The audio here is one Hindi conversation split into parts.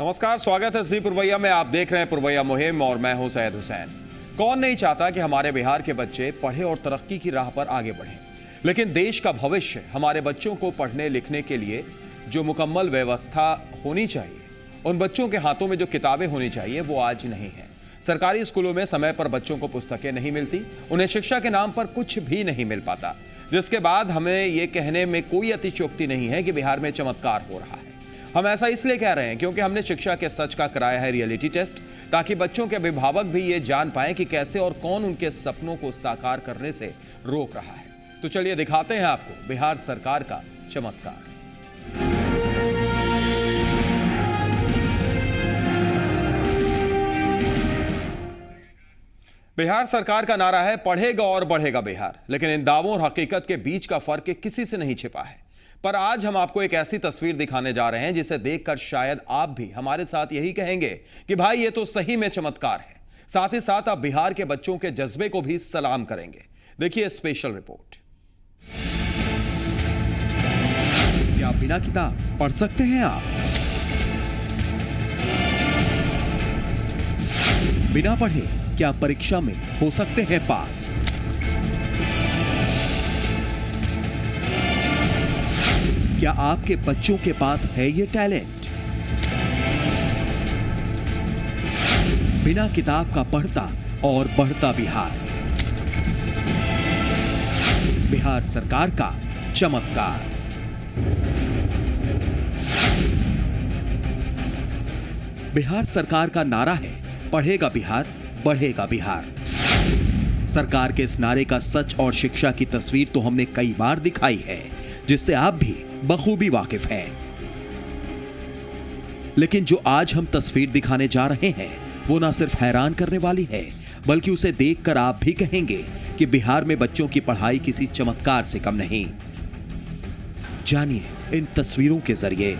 नमस्कार, स्वागत है जी पुरवैया में। आप देख रहे हैं पुरवैया मुहिम और मैं हूं सैयद हुसैन। कौन नहीं चाहता कि हमारे बिहार के बच्चे पढ़े और तरक्की की राह पर आगे बढ़ें, लेकिन देश का भविष्य हमारे बच्चों को पढ़ने लिखने के लिए जो मुकम्मल व्यवस्था होनी चाहिए, उन बच्चों के हाथों में जो किताबें होनी चाहिए वो आज नहीं है। सरकारी स्कूलों में समय पर बच्चों को पुस्तकें नहीं मिलती, उन्हें शिक्षा के नाम पर कुछ भी नहीं मिल पाता, जिसके बाद हमें यह कहने में कोई अतिशयोक्ति नहीं है कि बिहार में चमत्कार हो रहा है। हम ऐसा इसलिए कह रहे हैं क्योंकि हमने शिक्षा के सच का कराया है रियलिटी टेस्ट, ताकि बच्चों के अभिभावक भी ये जान पाएं कि कैसे और कौन उनके सपनों को साकार करने से रोक रहा है। तो चलिए दिखाते हैं आपको बिहार सरकार का चमत्कार। बिहार सरकार का नारा है पढ़ेगा और बढ़ेगा बिहार, लेकिन इन दावों और हकीकत के बीच का फर्क किसी से नहीं छिपा है। पर आज हम आपको एक ऐसी तस्वीर दिखाने जा रहे हैं जिसे देखकर शायद आप भी हमारे साथ यही कहेंगे कि भाई ये तो सही में चमत्कार है। साथ ही साथ आप बिहार के बच्चों के जज्बे को भी सलाम करेंगे। देखिए स्पेशल रिपोर्ट। क्या बिना किताब पढ़ सकते हैं आप? बिना पढ़े क्या परीक्षा में हो सकते हैं पास? क्या आपके बच्चों के पास है ये टैलेंट? बिना किताब का पढ़ता और बढ़ता बिहार, बिहार सरकार का चमत्कार। बिहार सरकार का नारा है पढ़ेगा बिहार, बढ़ेगा बिहार। सरकार के इस नारे का सच और शिक्षा की तस्वीर तो हमने कई बार दिखाई है, जिससे आप भी बखूबी वाकिफ हैं। लेकिन जो आज हम तस्वीर दिखाने जा रहे हैं वो ना सिर्फ हैरान करने वाली है, बल्कि उसे देखकर आप भी कहेंगे कि बिहार में बच्चों की पढ़ाई किसी चमत्कार से कम नहीं। जानिए इन तस्वीरों के जरिए।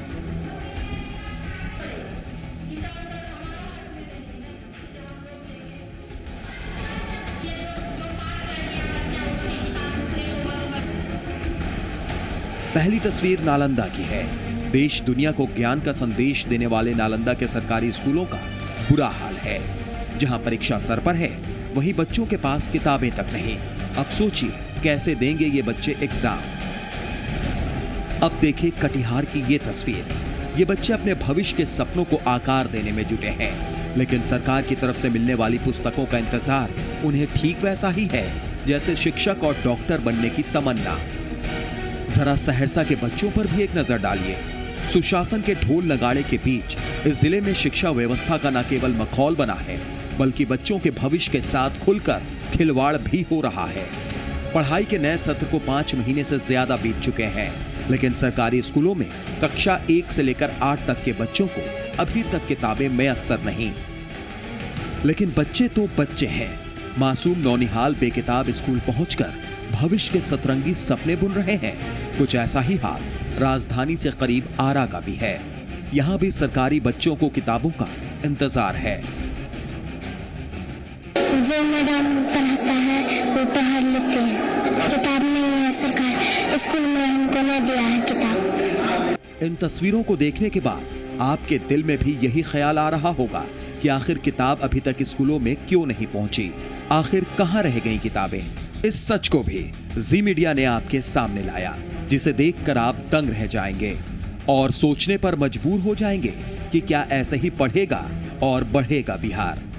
पहली तस्वीर नालंदा की है। देश दुनिया को ज्ञान का संदेश देने वाले नालंदा के सरकारी स्कूलों का बुरा हाल है। जहां परीक्षा सर पर है, वहीं बच्चों के पास किताबें तक नहीं। अब सोचिए कैसे देंगे ये बच्चे एग्जाम। अब देखिए कटिहार की ये तस्वीर। ये बच्चे अपने भविष्य के सपनों को आकार देने में जुटे हैं, लेकिन सरकार की तरफ से मिलने वाली पुस्तकों का इंतजार उन्हें ठीक वैसा ही है जैसे शिक्षक और डॉक्टर बनने की तमन्ना। जरा सहरसा के बच्चों पर भी एक नजर डालिए। सुशासन के ढोल नगाड़े के बीच इस जिले में शिक्षा व्यवस्था का न केवल मखौल बना है, बल्कि बच्चों के भविष्य के साथ खुलकर खिलवाड़ भी हो रहा है। पढ़ाई के नए सत्र को 5 महीने से ज्यादा बीत चुके हैं, लेकिन सरकारी स्कूलों में कक्षा 1 से लेकर 8 तक के बच्चों को अभी तक किताबें मैसर नहीं। लेकिन बच्चे तो बच्चे हैं। मासूम नौनिहाल बेकिताब स्कूल पहुंचकर भविष्य के सतरंगी सपने बुन रहे हैं। कुछ ऐसा ही हाल राजधानी से करीब आरा का भी है। यहाँ भी सरकारी बच्चों को किताबों का इंतजार है। जो मैडम पढ़ाता है वो पढ़ा लेते हैं, किताब नहीं है, सरकार स्कूल में हमको नहीं दिया है किताब। इन तस्वीरों को देखने के बाद आपके दिल में भी यही ख्याल आ रहा होगा कि आखिर किताब अभी तक स्कूलों में क्यों नहीं पहुंची, आखिर कहां रह गई किताबें। इस सच को भी जी मीडिया ने आपके सामने लाया, जिसे देखकर आप दंग रह जाएंगे और सोचने पर मजबूर हो जाएंगे कि क्या ऐसे ही पढ़ेगा और बढ़ेगा बिहार।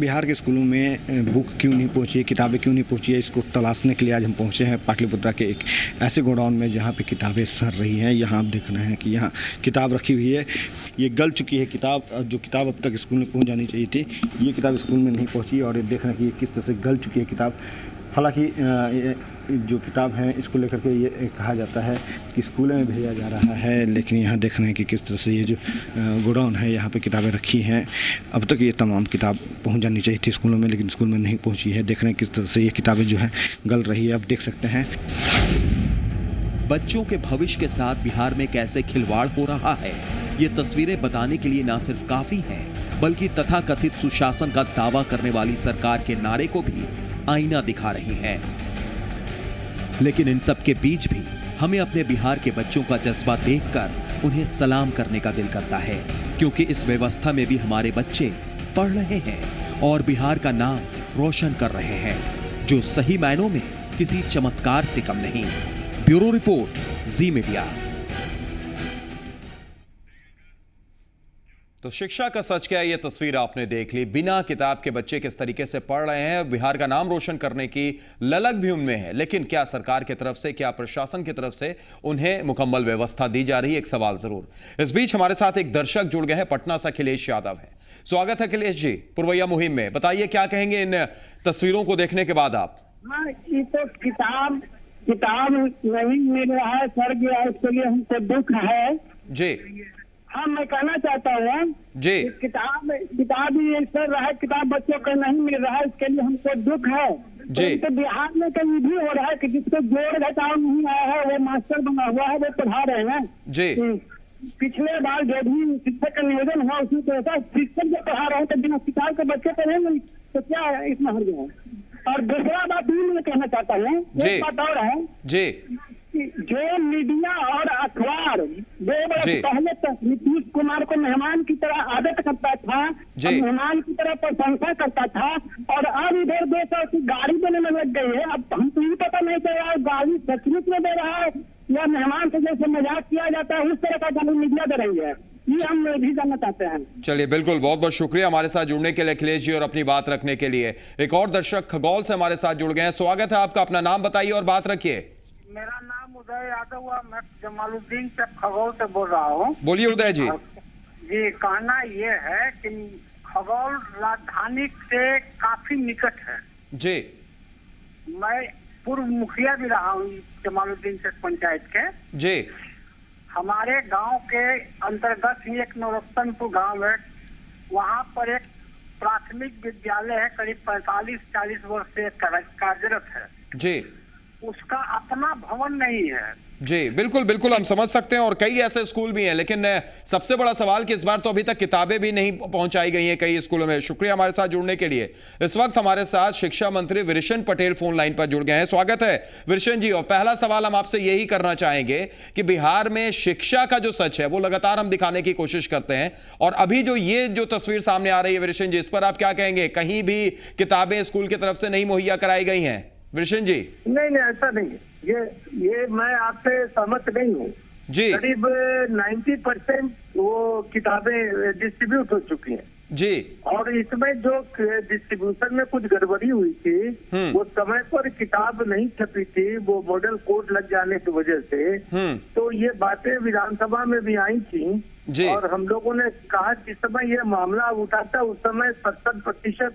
बिहार के स्कूलों में बुक क्यों नहीं पहुंची है, किताबें क्यों नहीं पहुंची है, इसको तलाशने के लिए आज हम पहुंचे हैं पाटलिपुत्रा के एक ऐसे गोडाउन में जहां पे किताबें सड़ रही हैं। यहां आप देख रहे हैं कि यहां किताब रखी हुई है, ये गल चुकी है किताब। जो किताब अब तक स्कूल में पहुंच जानी चाहिए थी, ये किताब स्कूल में नहीं पहुँची और ये देख रहे हैं कि ये किस तरह से गल चुकी है किताब। हालांकि जो किताब है इसको लेकर के ये कहा जाता है कि स्कूलों में भेजा जा रहा है, लेकिन यहाँ देख रहे हैं कि किस तरह से ये जो गोडाउन है यहाँ पे किताबें रखी हैं। अब तक ये तमाम किताब पहुँच जानी चाहिए थी स्कूलों में, लेकिन स्कूल में नहीं पहुँची है। देख रहे हैं किस तरह से ये किताबें जो है गल रही है। अब देख सकते हैं बच्चों के भविष्य के साथ बिहार में कैसे खिलवाड़ हो रहा है, ये तस्वीरें बताने के लिए न सिर्फ काफी हैं, बल्कि तथाकथित सुशासन का दावा करने वाली सरकार के नारे को भी आईना दिखा रही हैं। लेकिन इन सब के बीच भी हमें अपने बिहार के बच्चों का जज्बा देखकर उन्हें सलाम करने का दिल करता है, क्योंकि इस व्यवस्था में भी हमारे बच्चे पढ़ रहे हैं और बिहार का नाम रोशन कर रहे हैं, जो सही मायनों में किसी चमत्कार से कम नहीं। ब्यूरो रिपोर्ट, जी मीडिया। तो शिक्षा का सच क्या है, ये तस्वीर आपने देख ली। बिना किताब के बच्चे किस तरीके से पढ़ रहे हैं, बिहार का नाम रोशन करने की ललक भी उनमें है, लेकिन क्या सरकार की तरफ से, क्या प्रशासन की तरफ से उन्हें मुकम्मल व्यवस्था दी जा रही है? एक सवाल जरूर। इस बीच हमारे साथ एक दर्शक जुड़ गए हैं, पटना से अखिलेश यादव है। स्वागत है अखिलेश जी, पुरवैया मुहिम में। बताइए क्या कहेंगे इन तस्वीरों को देखने के बाद आप? ये तो किताब नहीं मिल रहा है, सर गया, इसके लिए हमको दुख है जी। हाँ, मैं कहना चाहता हूँ जी, किताब ही सर रहा है, किताब बच्चों को नहीं मिल रहा है, इसके लिए हमको दुख है जी। तो बिहार में कहीं भी हो रहा है कि जिसको जोड़ घटाव नहीं आया है, वो मास्टर बना हुआ है, वो पढ़ा रहे हैं जी। पिछले बार जो भी शिक्षक का नियोजन हुआ उसमें तो ऐसा शिक्षक जो पढ़ा रहे हैं तो बिना किताब के बच्चे पढ़ेंगे तो क्या इसमें हर्ज है। और दूसरा बात भी मैं कहना चाहता हूँ, एक बात और है जी, जो मीडिया और अखबार 2 वर्ष जी। पहले तक नीतीश कुमार को मेहमान की तरह आदत करता था, जी। मेहमान की तरह प्रशंसा करता था, और अब इधर 2 साल की गाड़ी देने में लग गई है। अब हमको ये पता नहीं चल रहा है गाड़ी सचमुच में दे रहा है या मेहमान से जैसे मजाक किया जाता है उस तरह का गाड़ी मीडिया दे रही है, ये हम भी जानना चाहते हैं। चलिए, बिल्कुल, बहुत बहुत शुक्रिया हमारे साथ जुड़ने के लिए अखिलेश जी और अपनी बात रखने के लिए। एक और दर्शक खगौल से हमारे साथ जुड़ गए हैं। स्वागत है आपका, अपना नाम बताइए और बात रखिए। मेरा नाम उदय यादव हुआ, मैं जमालुद्दीन से खगौल से बोल रहा हूँ। बोलिए उदय जी। जी, कहना ये है कि खगौल राजधानी से काफी निकट है। जी, मैं पूर्व मुखिया भी रहा हूँ जमालुद्दीन से पंचायत के। जी, हमारे गांव के अंतर्गत ही एक नौरत्तनपुर गांव है, वहाँ पर एक प्राथमिक विद्यालय है, करीब 45-40 वर्ष से कार्यरत है। जी, उसका अपना भवन नहीं है। जी, बिल्कुल बिल्कुल, हम समझ सकते हैं और कई ऐसे स्कूल भी हैं, लेकिन सबसे बड़ा सवाल कि इस बार तो अभी तक किताबें भी नहीं पहुंचाई गई हैं कई स्कूलों में। शुक्रिया हमारे साथ जुड़ने के लिए। इस वक्त हमारे साथ शिक्षा मंत्री विरेशन पटेल फोन लाइन पर जुड़ गए हैं। स्वागत है विरेशन जी। और पहला सवाल हम आपसे यही करना चाहेंगे कि बिहार में शिक्षा का जो सच है वो लगातार हम दिखाने की कोशिश करते हैं, और अभी जो तस्वीर सामने आ रही है विरेशन जी, इस पर आप क्या कहेंगे? कहीं भी किताबें स्कूल की तरफ से नहीं मुहैया कराई गई हैं विरेशन जी? नहीं, ऐसा नहीं है। ये मैं आपसे सहमत नहीं हूँ जी। करीब 90% वो किताबें डिस्ट्रीब्यूट हो चुकी हैं जी, और इसमें जो डिस्ट्रीब्यूशन में कुछ गड़बड़ी हुई थी, वो समय पर किताब नहीं छपी थी, वो मॉडल कोड लग जाने की वजह से। तो ये बातें विधानसभा में भी आई थी जी। और हम लोगों ने कहा जिस समय ये मामला उठा था उस समय 70%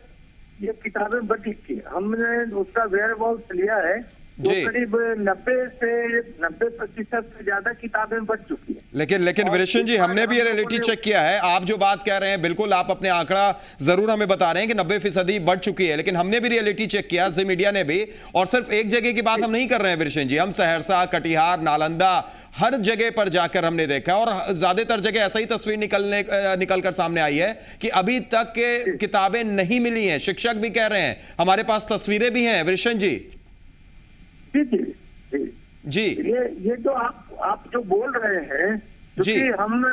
ये किताबें बची थी। हमने उसका वेयरहाउस लिया है, तो करीब 90% से ज्यादा किताबें बच चुकी हैं। लेकिन विरेशन जी, हमने भी ये रियलिटी चेक किया है। आप जो बात कह रहे हैं, बिल्कुल आप अपने आंकड़ा जरूर हमें बता रहे हैं कि 90% बढ़ चुकी है, लेकिन हमने भी रियलिटी चेक किया, जी मीडिया ने भी। और सिर्फ एक जगह की बात हम नहीं कर रहे हैं विरेशन जी, हम सहरसा, कटिहार, नालंदा, हर जगह पर जाकर हमने देखा, और ज्यादातर जगह ऐसा ही तस्वीर निकलकर सामने आई है कि अभी तक के किताबें नहीं मिली हैं। शिक्षक भी कह रहे हैं, हमारे पास तस्वीरें भी हैं विरेशन जी। जी, ये जो आप जो बोल रहे हैं, क्योंकि हम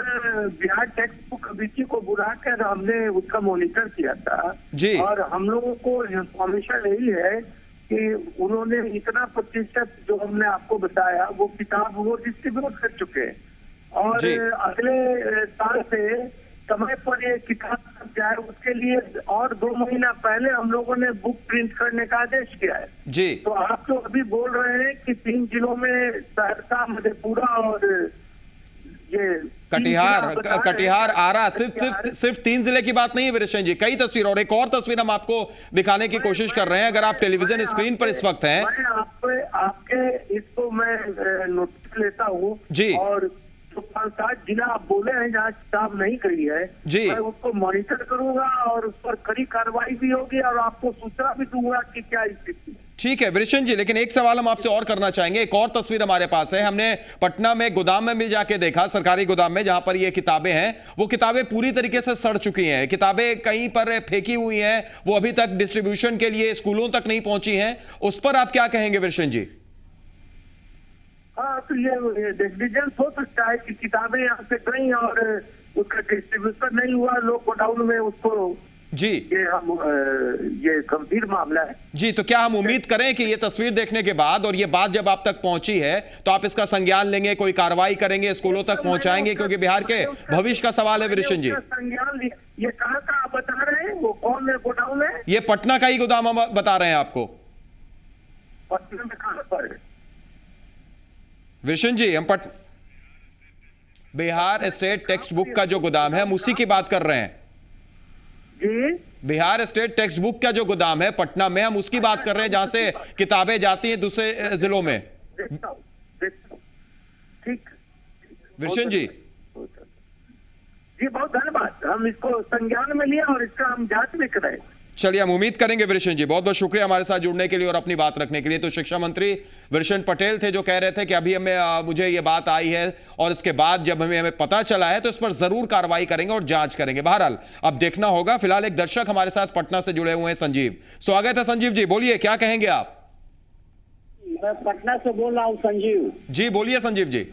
बिहार टेक्स्ट बुक कमेटी को बुलाकर हमने उसका मॉनिटर किया था जी। और हम लोगों को इंफॉर्मेशन यही है कि उन्होंने इतना प्रतिशत जो हमने आपको बताया वो किताब वो डिस्ट्रीब्यूट कर चुके हैं, और अगले साल से समय पर ये किताब जाए उसके लिए और 2 महीना पहले हम लोगों ने बुक प्रिंट करने का आदेश किया है जी। तो आप जो अभी बोल रहे हैं कि 3 जिलों में सहरसा, मधेपुरा और ये कटिहार आरा, सिर्फ 3 जिले की बात नहीं है विरेशन जी, कई तस्वीर। और एक और तस्वीर हम आपको दिखाने की कोशिश कर रहे हैं, अगर आप टेलीविजन स्क्रीन पर इस वक्त हैं। मैं आपके इसको मैं नोटिस लेता हूँ जी, और 5-7 जिला आप बोले हैं जहाँ किताब नहीं करी है जी, मैं उसको मॉनिटर करूंगा और उस पर कड़ी कार्रवाई भी होगी और आपको सूचना भी दूंगा कि क्या स्थिति। ठीक है विरेशन जी, लेकिन एक सवाल हम आपसे और करना चाहेंगे। एक और तस्वीर हमारे पास है, हमने पटना में गोदाम में भी जाके देखा, सरकारी गोदाम में, जहां पर ये किताबें हैं, वो किताबें पूरी तरीके से सड़ चुकी हैं। किताबें कहीं पर फेंकी हुई हैं, वो अभी तक डिस्ट्रीब्यूशन के लिए स्कूलों तक नहीं पहुंची हैं। उस पर आप क्या कहेंगे विरेशन जी? हाँ, तो ये नेग्लिजेंस हो सकता है कि किताबें यहाँ से गई और उसका डिस्ट्रीब्यूशन नहीं हुआ, लोग गोडाउन में उसको। जी ये गंभीर मामला है जी। तो क्या हम उम्मीद करें कि ये तस्वीर देखने के बाद और ये बात जब आप तक पहुंची है तो आप इसका संज्ञान लेंगे, कोई कार्रवाई करेंगे, स्कूलों तक पहुंचाएंगे, क्योंकि बिहार के भविष्य का सवाल है विरेशन जी। संज्ञान ये कहाँ का आप बता रहे हैं, वो कौन है गोडाउन है? ये पटना का ही गोदाम हम बता रहे हैं आपको। पटना में कहाँ पर है? विरेशन जी, हम बिहार स्टेट टेक्स्ट बुक का जो गोदाम है हम उसी की बात कर रहे हैं जी। बिहार स्टेट टेक्स्ट बुक का जो गोदाम है पटना में, हम उसकी बात कर रहे हैं जहां से किताबें जाती हैं दूसरे जिलों में। देखता हूँ। ठीक विरेशन जी, जी बहुत धन्यवाद, हम इसको संज्ञान में लिया और इसका हम जांच भी कराए। चलिए हम उम्मीद करेंगे। विरेशन जी बहुत बहुत शुक्रिया हमारे साथ जुड़ने के लिए और अपनी बात रखने के लिए। तो शिक्षा मंत्री विरेशन पटेल थे जो कह रहे थे कि अभी मुझे ये बात आई है और इसके बाद जब हमें पता चला है तो इस पर जरूर कार्रवाई करेंगे और जांच करेंगे। बहरहाल अब देखना होगा। फिलहाल एक दर्शक हमारे साथ पटना से जुड़े हुए हैं, संजीव। स्वागत है संजीव जी, बोलिए क्या कहेंगे आप? मैं पटना से बोल रहा हूँ संजीव जी। बोलिए संजीव जी।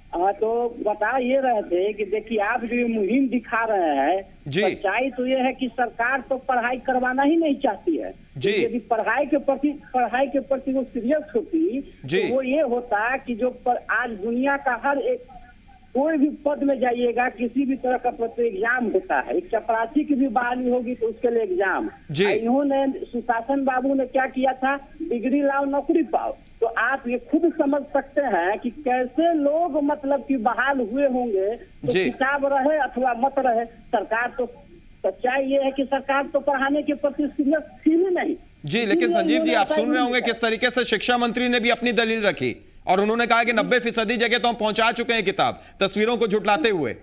हाँ, तो बता ये रहे थे कि देखिए आप जो ये मुहिम दिखा रहे हैं, जी। सच्चाई तो ये है कि सरकार तो पढ़ाई करवाना ही नहीं चाहती है। जी। यदि पढ़ाई के प्रति वो सीरियस होती जी। तो वो ये होता कि जो आज दुनिया का हर एक कोई भी पद में जाइएगा, किसी भी तरह का एग्जाम होता है। एक चपरासी की भी बहाली होगी तो उसके लिए एग्जाम। जी। इन्होंने सुशासन बाबू ने क्या किया था, डिग्री लाओ नौकरी पाओ। तो आप ये खुद समझ सकते हैं कि कैसे लोग मतलब कि बहाल हुए होंगे। तो जी। किताब रहे अथवा मत रहे, सरकार तो सच्चाई ये है कि सरकार तो पढ़ाने के प्रति सीरियस थी ही नहीं। जी, लेकिन संजीव जी आप सुन रहे होंगे किस तरीके से शिक्षा मंत्री ने भी अपनी दलील रखी और उन्होंने कहा कि 90% जगह तो हम पहुंचा चुके हैं किताब, तस्वीरों को झुटलाते हुए।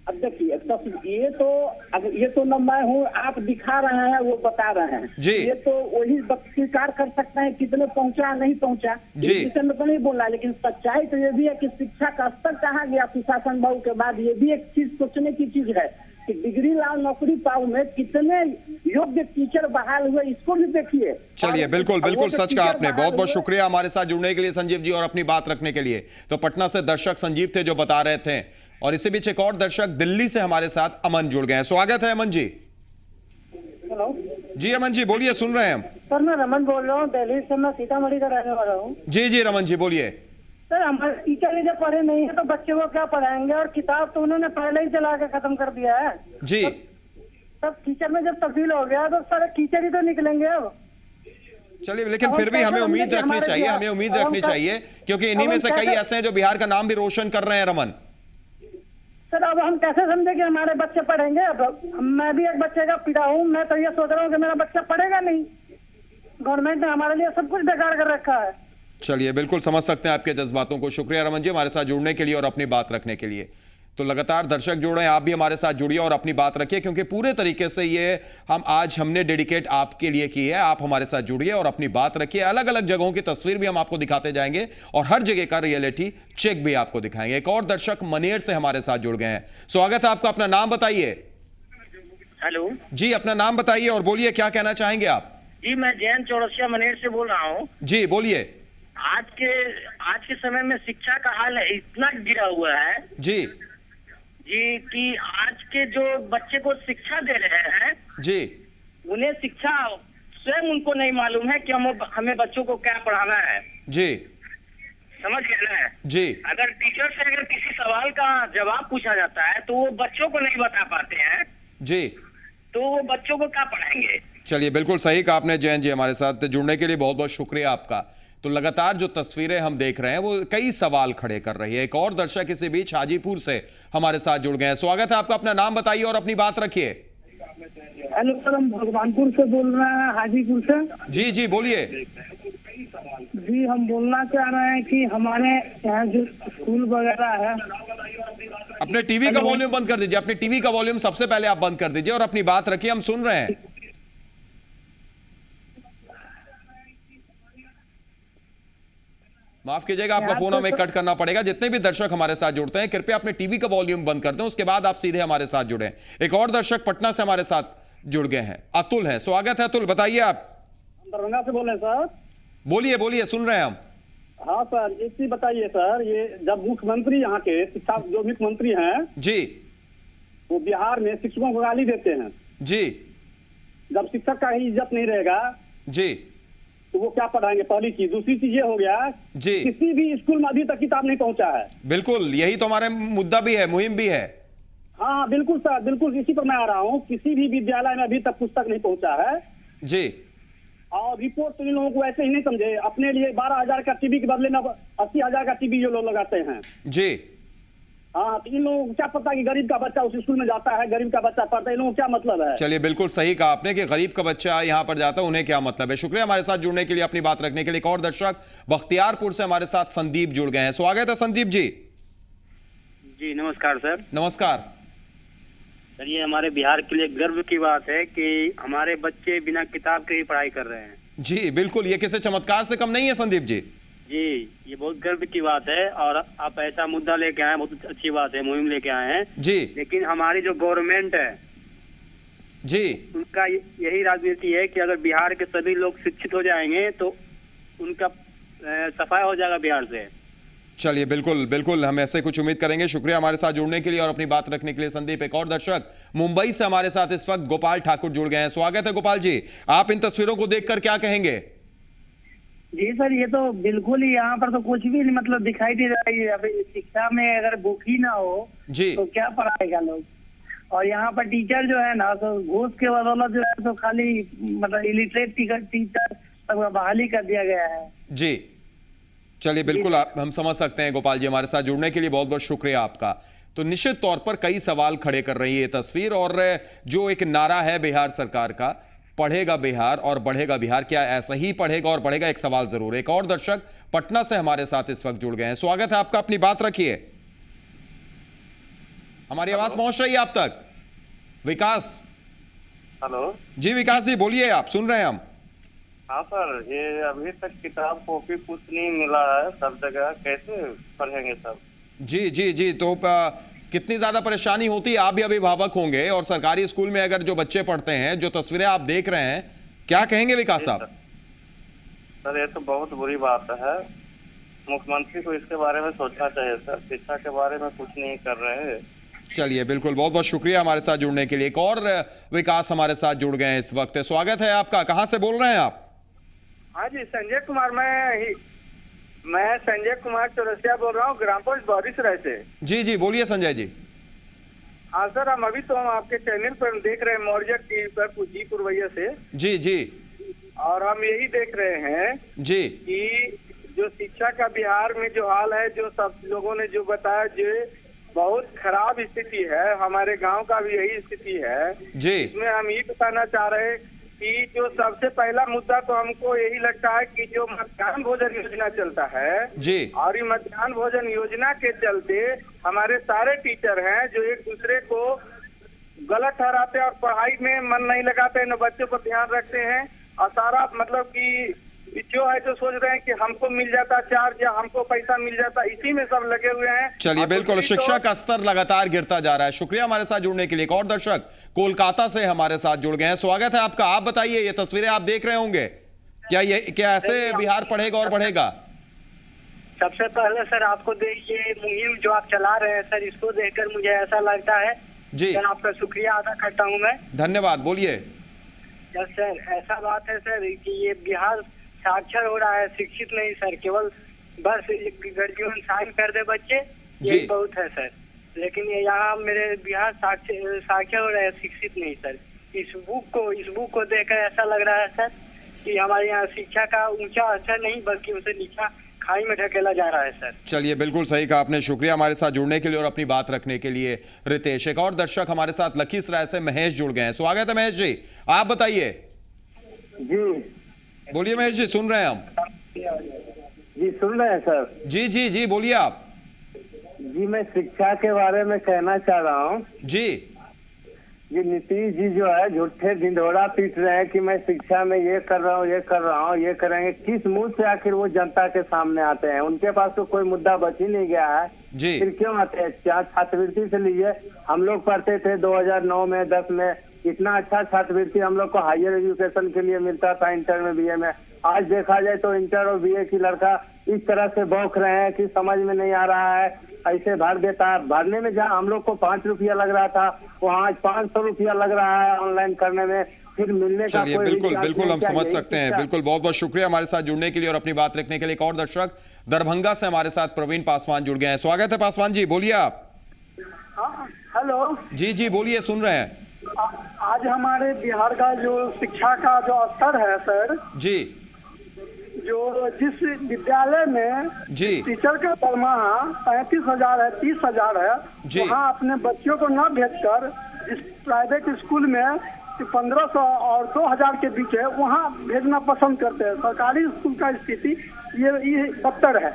अब देखिए ये तो न मैं हूँ, आप दिखा रहे हैं, वो बता रहे हैं जी। ये तो वही स्वीकार कर सकते हैं कितने पहुंचा नहीं पहुंचा, जी। इस विषय में तो नहीं बोलना है। लेकिन सच्चाई तो ये भी है कि शिक्षा का स्तर कहाँ गया सुशासन बाबू के बाद। ये भी एक चीज सोचने की चीज है कि डिग्री लाओ नौकरी पाओ में कितने योग्य टीचर बहाल हुए, इसको भी देखिए। चलिए बिल्कुल बिल्कुल सच कहा आपने। बहुत बहुत शुक्रिया हमारे साथ जुड़ने के लिए संजीव जी और अपनी बात रखने के लिए। तो पटना से दर्शक संजीव थे जो बता रहे थे। और इसी बीच एक और दर्शक दिल्ली से हमारे साथ अमन जुड़ गए हैं। स्वागत है अमन जी। हेलो जी अमन जी बोलिए, सुन रहे हैं हम। सर मैं रमन बोल रहा हूँ, दिल्ली से। मैं सीतामढ़ी का रहने वाला हूँ। जी जी रमन जी बोलिए। सर हमारे टीचर जब पढ़े नहीं है तो बच्चे को क्या पढ़ाएंगे, और किताब तो उन्होंने पहले ही चला के खत्म कर दिया है। जी। तब टीचर में जब तब्दील हो गया तो सारे टीचर ही तो निकलेंगे अब। चलिए लेकिन फिर भी हमें उम्मीद रखनी चाहिए, हमें उम्मीद रखनी चाहिए, क्योंकि इन्हीं में से कई ऐसे हैं जो बिहार का नाम भी रोशन कर रहे हैं। रमन सर अब हम कैसे समझे कि हमारे बच्चे पढ़ेंगे? अब मैं भी एक बच्चे का पिता हूँ, मैं तो ये सोच रहा हूँ कि मेरा बच्चा पढ़ेगा नहीं। गवर्नमेंट ने हमारे लिए सब कुछ बेकार कर रखा है। चलिए बिल्कुल समझ सकते हैं आपके जज्बातों को। शुक्रिया रमन जी हमारे साथ जुड़ने के लिए और अपनी बात रखने के लिए। तो लगातार दर्शक जुड़ रहे हैं, आप भी हमारे साथ जुड़िए और अपनी बात रखिए, क्योंकि पूरे तरीके से ये हमने डेडिकेट आपके लिए की है। आप हमारे साथ जुड़िए और अपनी बात रखिए। अलग अलग जगहों की तस्वीर भी हम आपको दिखाते जाएंगे और हर जगह का रियलिटी चेक भी आपको दिखाएंगे। एक और दर्शक मनेर से हमारे साथ जुड़ गए हैं। स्वागत है आपका, अपना नाम बताइए। हेलो जी अपना नाम बताइए और बोलिए क्या कहना चाहेंगे आप। जी, मैं जैन चौरसिया मनेर से बोल रहा हूँ। जी बोलिए। आज के समय में शिक्षा का हाल इतना गिरा हुआ है जी कि आज के जो बच्चे को शिक्षा दे रहे हैं जी, उन्हें शिक्षा स्वयं उनको नहीं मालूम है कि हमें बच्चों को क्या पढ़ाना है। जी समझ गए ना? जी। अगर टीचर से अगर किसी सवाल का जवाब पूछा जाता है तो वो बच्चों को नहीं बता पाते हैं, जी तो वो बच्चों को क्या पढ़ाएंगे? चलिए बिल्कुल सही कहा आपने जैन जी। हमारे साथ जुड़ने के लिए बहुत बहुत शुक्रिया आपका। तो लगातार जो तस्वीरें हम देख रहे हैं वो कई सवाल खड़े कर रही है। एक और दर्शक इसी बीच हाजीपुर से हमारे साथ जुड़ गए हैं। स्वागत है आपका, अपना नाम बताइए और अपनी बात रखिए। हेलो सर, हम भगवानपुर से बोल रहे हैं, हाजीपुर से। जी जी बोलिए। जी हम बोलना चाह रहे हैं कि हमारे यहाँ जो स्कूल वगैरह है। अपने टीवी का वॉल्यूम बंद कर दीजिए, अपने टीवी का वॉल्यूम सबसे पहले आप बंद कर दीजिए और अपनी बात रखिए, हम सुन रहे हैं। माफ कीजिएगा आपका फोन हमें कट करना पड़ेगा। जितने भी दर्शक हमारे साथ जुड़ते हैं कृपया अपने टीवी का वॉल्यूम बंद कर दें, उसके बाद आप सीधे हमारे साथ जुड़े। एक और दर्शक पटना से हमारे साथ जुड़ गए हैं, अतुल है। स्वागत है अतुल, बताइए आप। दरभंगा से बोल रहे हैं सर। बोलिए बोलिए, सुन रहे हैं हम। हाँ सर, एक चीज बताइए सर, ये जब मुख्यमंत्री यहाँ के शिक्षा जो मुख्यमंत्री हैं जी वो बिहार में शिक्षकों को गाली देते हैं, जी जब शिक्षक का ही इज्जत नहीं रहेगा जी तो वो क्या पढ़ाएंगे? पहली चीज। दूसरी चीज ये हो गया जी किसी भी स्कूल में अभी तक किताब नहीं पहुंचा है। बिल्कुल, यही तो हमारे मुद्दा भी है, मुहिम भी है। हाँ बिल्कुल सर, बिल्कुल इसी पर मैं आ रहा हूँ। किसी भी विद्यालय में अभी तक पुस्तक नहीं पहुंचा है जी। और रिपोर्ट तो इन लोगों को ऐसे ही नहीं समझे, अपने लिए 12,000 का टीवी के बदले में 80,000 का टीवी ये लोग लगाते हैं जी। हाँ, तो इन लोगों को क्या पता कि गरीब का बच्चा उस स्कूल में जाता है, गरीब का बच्चा पढ़ता है, इन लोगों को क्या मतलब है? चलिए, बिल्कुल सही कहा आपने कि गरीब का बच्चा यहाँ पर जाता है, उन्हें क्या मतलब है। शुक्रिया हमारे साथ जुड़ने के लिए, अपनी बात रखने के लिए। एक और दर्शक बख्तियारपुर से हमारे साथ संदीप जुड़ गए हैं। स्वागत है संदीप जी। जी नमस्कार सर। नमस्कार सर, ये हमारे बिहार के लिए गर्व की बात है कि हमारे बच्चे बिना किताब के ही पढ़ाई कर रहे हैं। जी बिल्कुल, ये किसी चमत्कार से कम नहीं है संदीप जी। जी, ये बहुत गर्व की बात है और आप ऐसा मुद्दा लेके आए, बहुत अच्छी बात है, मुहिम लेके आए हैं जी। लेकिन हमारी जो गवर्नमेंट है जी, उनका यही राजनीति है कि अगर बिहार के सभी लोग शिक्षित हो जाएंगे तो उनका सफाई हो जाएगा बिहार से। चलिए, बिल्कुल बिल्कुल, हम ऐसे कुछ उम्मीद करेंगे। शुक्रिया हमारे साथ जुड़ने के लिए और अपनी बात रखने के लिए संदीप। एक और दर्शक मुंबई से हमारे साथ इस वक्त गोपाल ठाकुर जुड़ गए हैं। स्वागत है गोपाल जी, आप इन तस्वीरों को देखकर क्या कहेंगे? जी सर, ये तो बिल्कुल ही यहाँ पर तो कुछ भी नहीं मतलब दिखाई दे रहा है। अभी शिक्षा में अगर बुक ही ना हो जी तो क्या पढ़ाएगा लोग? और यहाँ पर टीचर जो है ना तो घूस के बदौलत जो है तो खाली मतलब इलिटरेट टीचर सब बहाली कर दिया गया है। जी चलिए, बिल्कुल हम समझ सकते हैं गोपाल जी, हमारे साथ जुड़ने के लिए बहुत बहुत शुक्रिया आपका। तो निश्चित तौर पर कई सवाल खड़े कर रही है ये तस्वीर, और जो एक नारा है बिहार सरकार का, पढ़ेगा बिहार और बढ़ेगा बिहार, क्या ऐसा ही पढ़ेगा और बढ़ेगा? एक सवाल जरूर। एक और दर्शक पटना से हमारे साथ इस वक्त जुड़ गए हैं। स्वागत है आपका, अपनी बात रखिए। हमारी आवाज पहुंच रही है आप तक? विकास। हेलो जी विकास जी बोलिए, आप सुन रहे हैं हम। हाँ सर, ये अभी तक किताब कॉपी कुछ नहीं मिला है सब जगह, कैसे पढ़ेंगे सब? जी जी जी, तो कितनी ज्यादा परेशानी होती है? आप भी अभिभावक होंगे और सरकारी स्कूल में अगर जो बच्चे पढ़ते हैं, जो तस्वीरें आप देख रहे हैं, क्या कहेंगे विकास साहब? सर ये तो बहुत बुरी बात है, मुख्यमंत्री को इसके बारे में सोचना चाहिए सर, शिक्षा के बारे में कुछ नहीं कर रहे हैं। चलिए, बिल्कुल, बहुत बहुत शुक्रिया हमारे साथ जुड़ने के लिए। एक और विकास हमारे साथ जुड़ गए हैं इस वक्त। स्वागत है आपका, कहां से बोल रहे हैं आप? हाँ जी, संजय कुमार, मैं संजय कुमार चौरसिया बोल रहा हूँ, ग्राम पोस्ट बौरीसराय से। जी जी बोलिए संजय जी। हाँ सर, हम आपके चैनल पर देख रहे हैं मौर्य टीवी पर जी पुरवैया से। जी जी, और हम यही देख रहे हैं जी कि जो शिक्षा का बिहार में जो हाल है, जो सब लोगों ने जो बताया, जो बहुत खराब स्थिति है, हमारे गांव का भी यही स्थिति है जी। इसमें हम ये बताना चाह रहे हैं कि जो सबसे पहला मुद्दा तो हमको यही लगता है कि जो मध्याह्न भोजन योजना चलता है जी, और ये मध्याह्न भोजन योजना के चलते हमारे सारे टीचर हैं जो एक दूसरे को गलत ठहराते हैं और पढ़ाई में मन नहीं लगाते हैं, न बच्चों पर ध्यान रखते हैं, और सारा मतलब कि जो है जो सोच रहे हैं कि हमको मिल जाता चार्ज या हमको पैसा मिल जाता, इसी में सब लगे हुए हैं। चलिए, बिल्कुल, शिक्षा का स्तर लगातार गिरता जा रहा है। शुक्रिया हमारे साथ जुड़ने के लिए। एक और दर्शक कोलकाता से हमारे साथ जुड़ गए हैं। स्वागत है आपका, आप बताइए, ये तस्वीरें आप देख रहे होंगे, क्या ऐसे बिहार पढ़ेगा और बढ़ेगा? सबसे पहले सर आपको ये मुहिम जो आप चला रहे हैं सर, इसको देखकर मुझे ऐसा लगता है जी, सर आपका शुक्रिया अदा करता हूँ मैं। धन्यवाद, बोलिए। सर ऐसा बात है सर कि ये बिहार साक्षर हो रहा है, शिक्षित नहीं सर, केवल बस ग्रेजुएशन साइन कर दे बच्चे, ये बहुत है सर। लेकिन ये यहाँ मेरे बिहार साक्षर हो रहा है, शिक्षित नहीं सर। इस बुक को देखकर ऐसा लग रहा है सर कि हमारे यहाँ शिक्षा का ऊंचा असर नहीं बल्कि उसे नीचा खाई में ढकेला जा रहा है सर। चलिए, बिल्कुल सही कहा आपने। शुक्रिया हमारे साथ जुड़ने के लिए और अपनी बात रखने के लिए रितेश। एक और दर्शक हमारे साथ लखीसराय से महेश जुड़ गए हैं। स्वागत है महेश जी, आप बताइए। जी बोलिए महेश जी, सुन रहे हैं हम। जी सुन रहे हैं सर। जी जी जी बोलिए आप। जी मैं शिक्षा के बारे में कहना चाह रहा हूँ। जी, ये नीतीश जी जो है झूठे ढिंढोरा पीट रहे हैं कि मैं शिक्षा में ये कर रहा हूँ, ये कर रहा हूँ, ये करेंगे। किस मुंह से आखिर वो जनता के सामने आते हैं? उनके पास तो कोई मुद्दा बच ही नहीं गया है जी। फिर क्यों आते हैं? छात्रवृत्ति से लीजिए, हम लोग पढ़ते थे 2009 में 10 में, इतना अच्छा छात्रवृत्ति हम लोग को हायर एजुकेशन के लिए मिलता था, इंटर में, बीए में। आज देखा जाए तो इंटर और बीए की लड़का इस तरह से बौख रहे हैं कि समझ में नहीं आ रहा है, ऐसे भर देता है। भरने में जहाँ हम लोग को 5 रुपया लग रहा था, वहाँ आज 500 रुपया लग रहा है ऑनलाइन करने में, फिर मिलने का कोई बिल्कुल बिल्कुल हम समझ सकते हैं। बिल्कुल, बहुत बहुत शुक्रिया हमारे साथ जुड़ने के लिए और अपनी बात रखने के लिए। एक और दर्शक दरभंगा से हमारे साथ प्रवीण पासवान जुड़ गए हैं। स्वागत है पासवान जी, बोलिए आप। हेलो जी जी बोलिए, सुन रहे हैं। आज हमारे बिहार का जो शिक्षा का जो स्तर है सर जी, जो जिस विद्यालय में जी टीचर का तनख्वाह 35,000 है, 30,000 है, वहाँ अपने बच्चों को न भेजकर जिस प्राइवेट स्कूल में 1500 और 2000 के बीच है वहाँ भेजना पसंद करते हैं। सरकारी स्कूल का स्थिति ये बदतर है।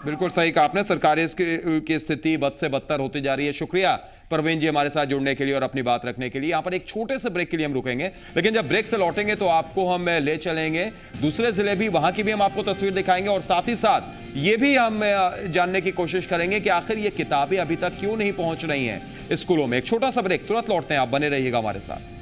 बिल्कुल सही कहा आपने, सरकारी की स्थिति बद से बदतर होती जा रही है। शुक्रिया परवीन जी हमारे साथ जुड़ने के लिए और अपनी बात रखने के लिए। यहाँ पर एक छोटे से ब्रेक के लिए हम रुकेंगे, लेकिन जब ब्रेक से लौटेंगे तो आपको हम ले चलेंगे दूसरे जिले भी, वहां की भी हम आपको तस्वीर दिखाएंगे और साथ ही साथ ये भी हम जानने की कोशिश करेंगे कि आखिर ये किताबें अभी तक क्यों नहीं पहुंच रही हैं स्कूलों में। एक छोटा सा ब्रेक, तुरंत लौटते हैं, आप बने रहिएगा हमारे साथ।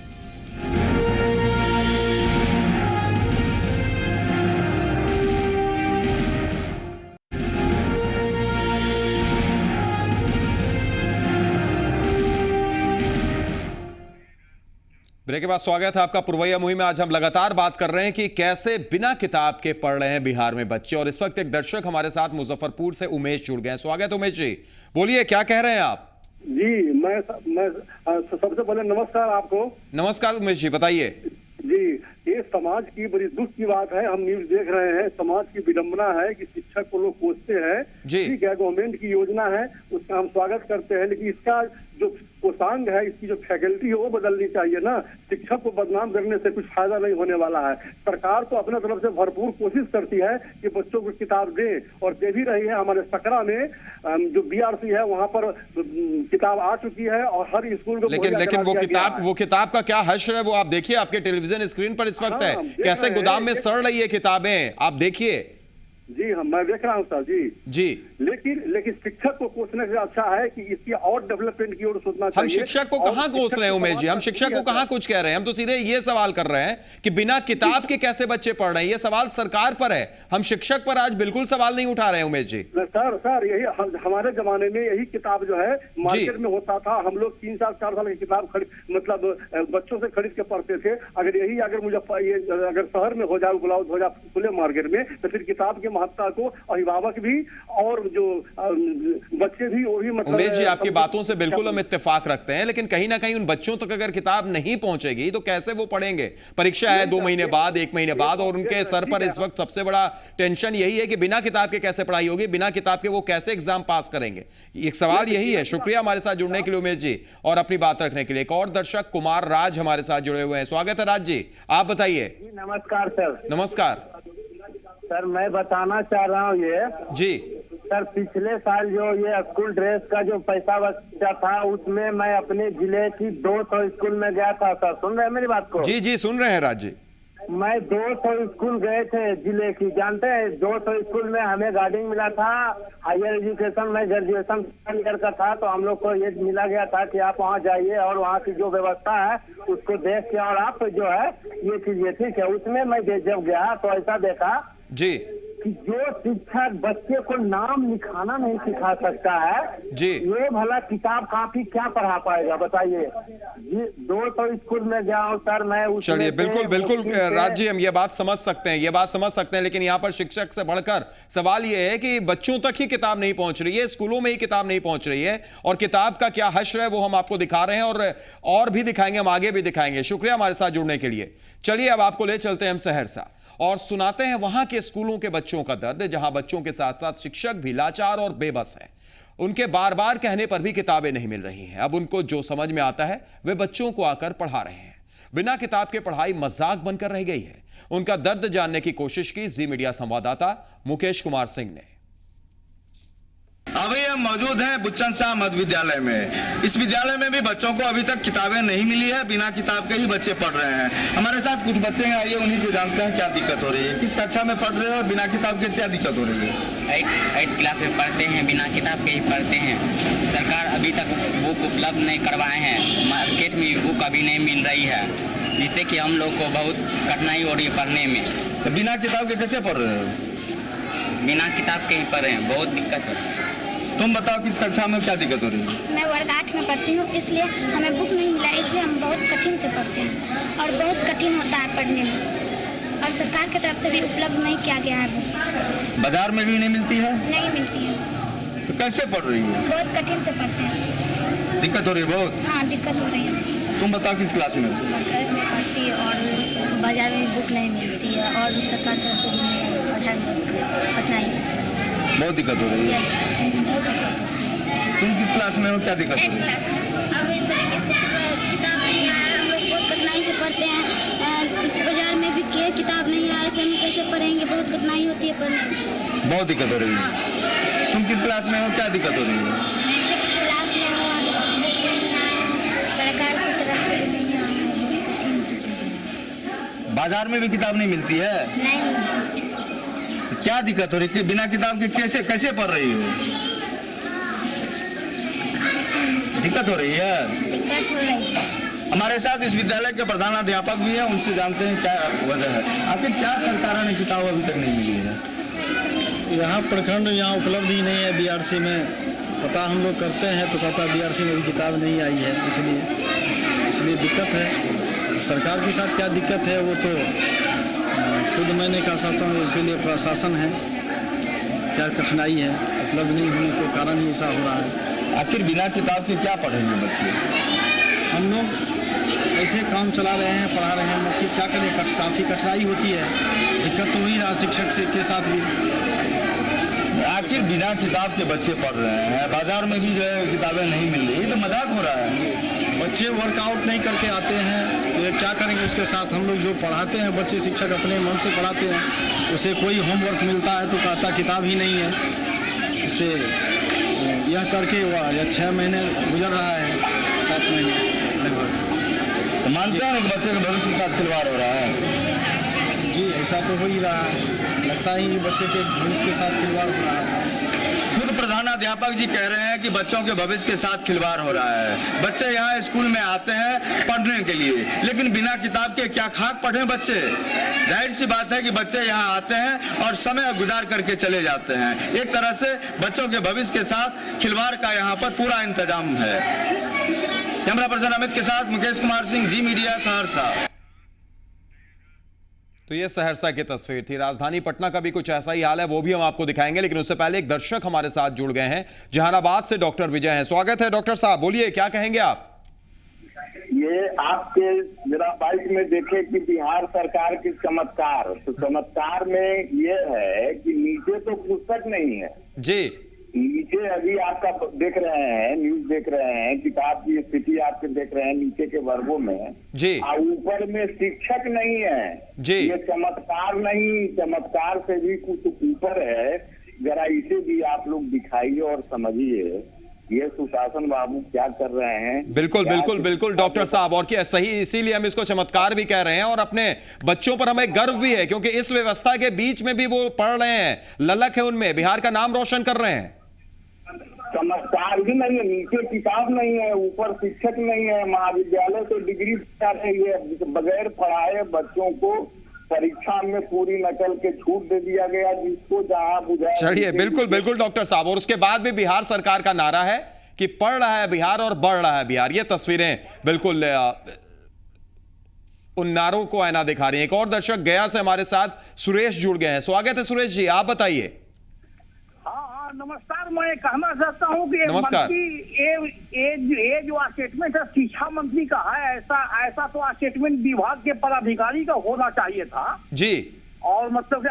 ब्रेक के बाद स्वागत है आपका पुरवैया मुहिम में। आज हम लगातार बात कर रहे हैं कि कैसे बिना किताब के पढ़ रहे हैं बिहार में बच्चे, और इस वक्त एक दर्शक हमारे साथ मुजफ्फरपुर से उमेश जुड़ गए हैं। स्वागत है उमेश जी, बोलिए क्या कह रहे हैं आप। जी मैं सबसे पहले नमस्कार आपको। नमस्कार उमेश जी, बताइए। जी, ये समाज की बड़ी दुख की बात है, हम न्यूज देख रहे हैं, समाज की विडंबना है कि शिक्षक को लोग कोसते हैं। ठीक है, गवर्नमेंट की योजना है, उसका हम स्वागत करते हैं, लेकिन इसका जो कोषांग है, इसकी जो फैकल्टी है वो बदलनी चाहिए ना। शिक्षक को बदनाम करने से कुछ फायदा नहीं होने वाला है। सरकार तो अपने तरफ से भरपूर कोशिश करती है कि बच्चों को किताब दे, और दे भी रही है। हमारे सकरा में जो BRC है वहाँ पर किताब आ चुकी है और हर स्कूल को लेकिन वो किताब का क्या हश्र है वो आप देखिए, आपके टेलीविजन स्क्रीन पर इस वक्त है, कैसे गोदाम में सड़ रही है किताबें, आप देखिए। जी हाँ, मैं देख रहा हूँ सर। जी लेकिन शिक्षक को कोसने से अच्छा है कि इसकी और डेवलपमेंट की ओर सोचना चाहिए। हम शिक्षक को कहाँ कोस रहे हैं उमेश जी, हम शिक्षक को कहाँ कुछ कह रहे हैं, हम तो सीधे ये सवाल कर रहे हैं कि बिना किताब के कैसे बच्चे पढ़ रहे हैं। ये सवाल सरकार पर है, हम शिक्षक पर आज बिल्कुल सवाल नहीं उठा रहे हैं उमेश जी। सर यही हमारे जमाने में यही किताब जो है मार्केट में होता था, हम लोग 3 साल 4 साल की किताब मतलब बच्चों से खरीद के पढ़ते थे। अगर अगर शहर में हो जाए, उपलब्ध हो जाए खुले मार्केट में, तो फिर किताब के महत्ता को अभिभावक भी और जो बच्चे भी वो भी मतलब। उमेश जी आपकी बातों से बिल्कुल हम इत्तेफाक रखते हैं, लेकिन कहीं ना कहीं उन बच्चों तक अगर किताब नहीं पहुंचेगी तो कैसे वो पढ़ेंगे। परीक्षा है 2 महीने बाद, 1 महीने बाद, और उनके सर पर इस वक्त सबसे बड़ा टेंशन यही है कि बिना किताब के कैसे पढ़ाई होगी, बिना किताब के वो कैसे एग्जाम पास करेंगे। एक सवाल यही है। शुक्रिया हमारे साथ जुड़ने के लिए उमेश जी और अपनी बात रखने के लिए। एक और दर्शक कुमार राज हमारे साथ जुड़े हुए हैं। स्वागत है राज जी, आप बताइए। नमस्कार सर। नमस्कार सर, मैं बताना चाह रहा हूँ ये जी सर, पिछले साल जो ये स्कूल ड्रेस का जो पैसा बचा था, उसमें मैं अपने जिले की 200 स्कूल में गया था। सर सुन रहे हैं मेरी बात को? जी जी सुन रहे हैं राज जी। मैं 200 स्कूल गए थे जिले की, जानते हैं 200 स्कूल में हमें गाइडिंग मिला था। हायर एजुकेशन में ग्रेजुएशन ईयर का था, तो हम लोग को ये मिला गया था कि आप वहाँ जाइए और वहाँ की जो व्यवस्था है उसको देख के और आप जो है ये कीजिए। ठीक है, उसमें मैं जब गया तो ऐसा देखा जी कि जो शिक्षक बच्चे को नाम लिखाना नहीं सिखा सकता है जी, ये भला किताब कापी क्या पढ़ा पाएगा बताइए जी। 200 स्कूल में गया हूँ सर मैं। चलिए बिल्कुल राज जी, हम ये बात समझ सकते हैं, लेकिन यहाँ पर शिक्षक से बढ़कर सवाल ये है कि बच्चों तक ही किताब नहीं पहुंच रही है, स्कूलों में ही किताब नहीं पहुंच रही है, और किताब का क्या हश्र है वो हम आपको दिखा रहे हैं और भी दिखाएंगे, हम आगे भी दिखाएंगे। शुक्रिया हमारे साथ जुड़ने के लिए। चलिए अब आपको ले चलते हैं हम सहरसा और सुनाते हैं वहां के स्कूलों के बच्चों का दर्द, जहां बच्चों के साथ साथ शिक्षक भी लाचार और बेबस हैं। उनके बार बार कहने पर भी किताबें नहीं मिल रही हैं। अब उनको जो समझ में आता है वे बच्चों को आकर पढ़ा रहे हैं। बिना किताब के पढ़ाई मजाक बनकर रह गई है। उनका दर्द जानने की कोशिश की जी मीडिया संवाददाता मुकेश कुमार सिंह ने। अभी हम मौजूद हैं बुच्चन शाह मध्य विद्यालय में। इस विद्यालय में भी बच्चों को अभी तक किताबें नहीं मिली है, बिना किताब के ही बच्चे पढ़ रहे हैं। हमारे साथ कुछ बच्चे हैं, आइए उन्हीं से जानते हैं क्या दिक्कत हो रही है। किस कक्षा में पढ़ रहे हो और बिना किताब के क्या दिक्कत हो रही है? 8 क्लास में पढ़ते हैं, बिना किताब के ही पढ़ते हैं। सरकार अभी तक बुक उपलब्ध नहीं करवाए हैं, मार्केट में बुक अभी नहीं मिल रही है। जिससे कि हम लोग को बहुत कठिनाई हो रही है पढ़ने में। तो बिना किताब के कैसे पढ़ रहे हो? बिना किताब के ही पढ़ रहे हैं, बहुत दिक्कत है। तुम बताओ किस कक्षा में क्या दिक्कत हो रही है? मैं वर्ग 8 में पढ़ती हूँ, इसलिए हमें बुक नहीं मिला, इसलिए हम बहुत कठिन से पढ़ते हैं और बहुत कठिन होता है पढ़ने में, और सरकार की तरफ से भी उपलब्ध नहीं किया गया है बुक। बाजार में भी नहीं मिलती है? नहीं मिलती है। तो कैसे पढ़ रही है? बहुत कठिन से पढ़ते हैं। दिक्कत हो रही है बहुत? हाँ, दिक्कत हो रही है। तुम बताओ किस क्लास में? वर्ग में पढ़ती है और बाजार में बुक नहीं मिलती है और सरकार तरफ से भी पढ़ाई में कठिनाई, बहुत दिक्कत हो रही है। तुम किस क्लास में हो, क्या दिक्कत हो रही है? अब इस तरीके से किताब नहीं आया, हम लोग बहुत कठिनाई से पढ़ते हैं, बाजार में भी किताब नहीं आया, ऐसे में कैसे पढ़ेंगे, बहुत कठिनाई होती है पढ़ने में। बहुत दिक्कत हो रही है। तुम किस क्लास में हो, क्या दिक्कत हो रही है? मैं 6th क्लास में हूँ, सरकार की तरफ से भी नहीं आया। बाजार में भी किताब नहीं मिलती है? नहीं। तो क्या दिक्कत हो रही है? बिना किताब के कैसे कैसे पढ़ रही हो? दिक्कत हो रही है? दिक्कत हो रही है। हमारे साथ इस विद्यालय के प्रधानाध्यापक भी हैं, उनसे जानते हैं क्या वजह है। आखिर क्या सरकार ने किताब अभी तक नहीं मिली है? यहाँ प्रखंड यहाँ उपलब्ध ही नहीं है। बीआरसी में पता हम लोग करते हैं तो कहता बीआरसी में भी किताब नहीं आई है, इसलिए दिक्कत है। सरकार के साथ क्या दिक्कत है वो तो खुद मैंने कहा सकता हूँ, इसीलिए प्रशासन है, क्या कठिनाई है, उपलब्ध नहीं होने के कारण ही ऐसा हो रहा है। आखिर बिना किताब के क्या पढ़ेंगे बच्चे? हम लोग ऐसे काम चला रहे हैं, पढ़ा रहे हैं, कि क्या करें, काफ़ी कठिनाई होती है, दिक्कत तो वही रहा शिक्षक से के साथ भी। आखिर बिना किताब के बच्चे पढ़ रहे हैं, बाजार में भी जो है किताबें नहीं मिल रही, तो मजाक हो रहा है। बच्चे वर्कआउट नहीं करके आते हैं, तो ये क्या करेंगे उसके साथ? हम लोग जो पढ़ाते हैं बच्चे, शिक्षक अपने मन से पढ़ाते हैं, उसे कोई होमवर्क मिलता है तो कहता किताब ही नहीं है, उसे यह करके वह 6 महीने गुजर रहा है, 7 महीने लगभग। तो मानते हैं कि बच्चे के भविष्य के साथ खिलवाड़ हो रहा है? जी, ऐसा तो हो ही रहा है, लगता ही कि बच्चे के भविष्य के साथ खिलवाड़ हो रहा है। खुद प्रधानाध्यापक जी कह रहे हैं कि बच्चों के भविष्य के साथ खिलवाड़ हो रहा है। बच्चे यहाँ स्कूल में आते हैं पढ़ने के लिए, लेकिन बिना किताब के क्या खाक पढ़े बच्चे? जाहिर सी बात है कि बच्चे यहाँ आते हैं और समय गुजार करके चले जाते हैं। एक तरह से बच्चों के भविष्य के साथ खिलवाड़ का यहाँ पर पूरा इंतजाम है। कैमरा पर्सन अमित के साथ मुकेश कुमार सिंह, जी मीडिया, सहरसा। तो ये सहरसा की तस्वीर थी। राजधानी पटना का भी कुछ ऐसा ही हाल है, वो भी हम आपको दिखाएंगे, लेकिन उससे पहले एक दर्शक हमारे साथ जुड़ गए हैं, जहानाबाद से डॉक्टर विजय हैं। स्वागत है डॉक्टर साहब, बोलिए क्या कहेंगे आप? ये आपके जरा बाइक में देखे कि बिहार सरकार की चमत्कार, तो चमत्कार में ये है कि नीचे तो पुस्तक नहीं है जी, नीचे अभी आपका देख रहे हैं, न्यूज देख रहे हैं, किताब की स्थिति आपके देख रहे हैं नीचे के वर्गों में जी, और ऊपर में शिक्षक नहीं है जी। ये चमत्कार नहीं, चमत्कार से भी कुछ ऊपर है। जरा इसे भी आप लोग दिखाइए और समझिए ये सुशासन बाबू क्या कर रहे हैं। बिल्कुल बिल्कुल बिल्कुल डॉक्टर साहब, और क्या सही, इसीलिए हम इसको चमत्कार भी कह रहे हैं और अपने बच्चों पर हमें गर्व भी है, क्योंकि इस व्यवस्था के बीच में भी वो पढ़ रहे हैं, ललक है उनमें, बिहार का नाम रोशन कर रहे हैं। चमत्कार भी नहीं है, नीचे किताब नहीं है, ऊपर शिक्षक नहीं है, महाविद्यालय से डिग्री बगैर पढ़ाए बच्चों को परीक्षा में पूरी नकल के छूट दे दिया गया, जिसको जहां बुझाया। चलिए बिल्कुल बिल्कुल डॉक्टर साहब, और उसके बाद भी बिहार सरकार का नारा है कि पढ़ रहा है बिहार और बढ़ रहा है बिहार। ये तस्वीरें बिल्कुल उन नारों को आईना दिखा रही हैं। एक और दर्शक गया से हमारे साथ सुरेश जुड़ गए हैं। स्वागत है सुरेश जी, आप बताइए। नमस्कार, मैं कहना चाहता हूँ कि नमस्कार। ये जो स्टेटमेंट है शिक्षा मंत्री का है, ऐसा तो स्टेटमेंट विभाग के पदाधिकारी का होना चाहिए था जी, और मतलब कि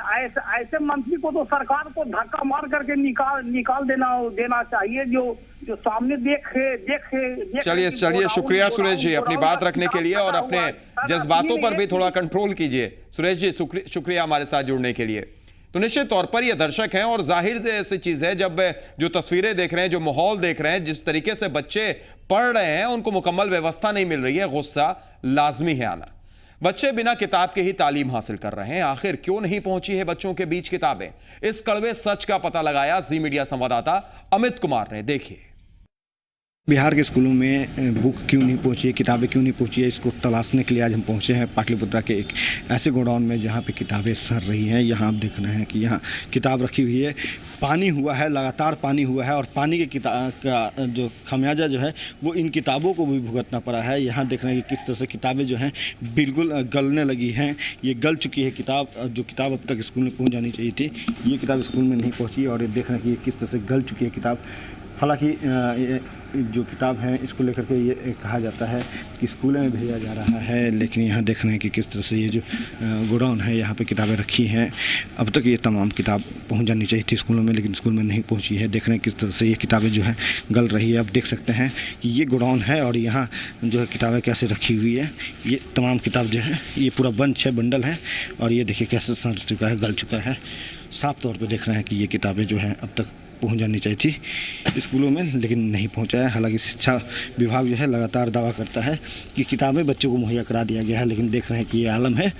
ऐसे मंत्री को तो सरकार को धक्का मार करके निकाल देना चाहिए, जो सामने देखे। चलिए शुक्रिया सुरेश जी, अपनी बात रखने के लिए और अपने जज्बातों पर भी थोड़ा कंट्रोल कीजिए। सुरेश जी शुक्रिया हमारे साथ जुड़ने के लिए। तो निश्चित तौर पर ये दर्शक हैं और जाहिर सी चीज है, जब जो तस्वीरें देख रहे हैं, जो माहौल देख रहे हैं, जिस तरीके से बच्चे पढ़ रहे हैं, उनको मुकम्मल व्यवस्था नहीं मिल रही है, गुस्सा लाजमी है आना। बच्चे बिना किताब के ही तालीम हासिल कर रहे हैं। आखिर क्यों नहीं पहुंची है बच्चों के बीच किताबें? इस कड़वे सच का पता लगाया जी मीडिया संवाददाता अमित कुमार ने, देखिए। बिहार के स्कूलों में बुक क्यों नहीं पहुंची है, किताबें क्यों नहीं पहुंची है, इसको तलाशने के लिए आज हम पहुंचे हैं पाटलिपुत्रा के एक ऐसे गोडाउन में जहां पे किताबें सड़ रही हैं। यहां आप देख रहे हैं कि यहां किताब रखी हुई है, पानी हुआ है, लगातार पानी हुआ है और पानी के किताब का जो खमियाजा जो है वो इन किताबों को भी भुगतना पड़ा है। यहाँ देख रहे हैं कि किस तरह से किताबें जो हैं बिल्कुल गलने लगी हैं, ये गल चुकी है किताब। जो किताब अब तक स्कूल में पहुँच जानी चाहिए थी, ये किताब स्कूल में नहीं पहुँची और ये देख रहे हैं कि ये किस तरह से गल चुकी है किताब। हालांकि जो किताब है इसको लेकर के ये कहा जाता है कि स्कूलों में भेजा जा रहा है, लेकिन यहाँ देख रहे हैं कि किस तरह से ये जो गोडाउन है यहाँ पे किताबें रखी हैं। अब तक ये तमाम किताब पहुँच जानी चाहिए थी स्कूलों में, लेकिन स्कूल में नहीं पहुँची है। देख रहे हैं किस तरह से ये किताबें जो है गल रही है। अब देख सकते हैं कि ये गोडाउन है और यहाँ जो है किताबें कैसे रखी हुई है। ये तमाम किताब जो है ये पूरा बंच है, बंडल है और ये देखिए कैसे सड़ चुका है, गल चुका है। साफ तौर पर देख रहे हैं कि ये किताबें जो हैं अब तक पहुंच जानी चाहिए थी स्कूलों में, लेकिन नहीं पहुंचा है। हालांकि शिक्षा विभाग जो है लगातार दावा करता है कि किताबें बच्चों को मुहैया करा दिया गया है, लेकिन देख रहे हैं कि ये आलम है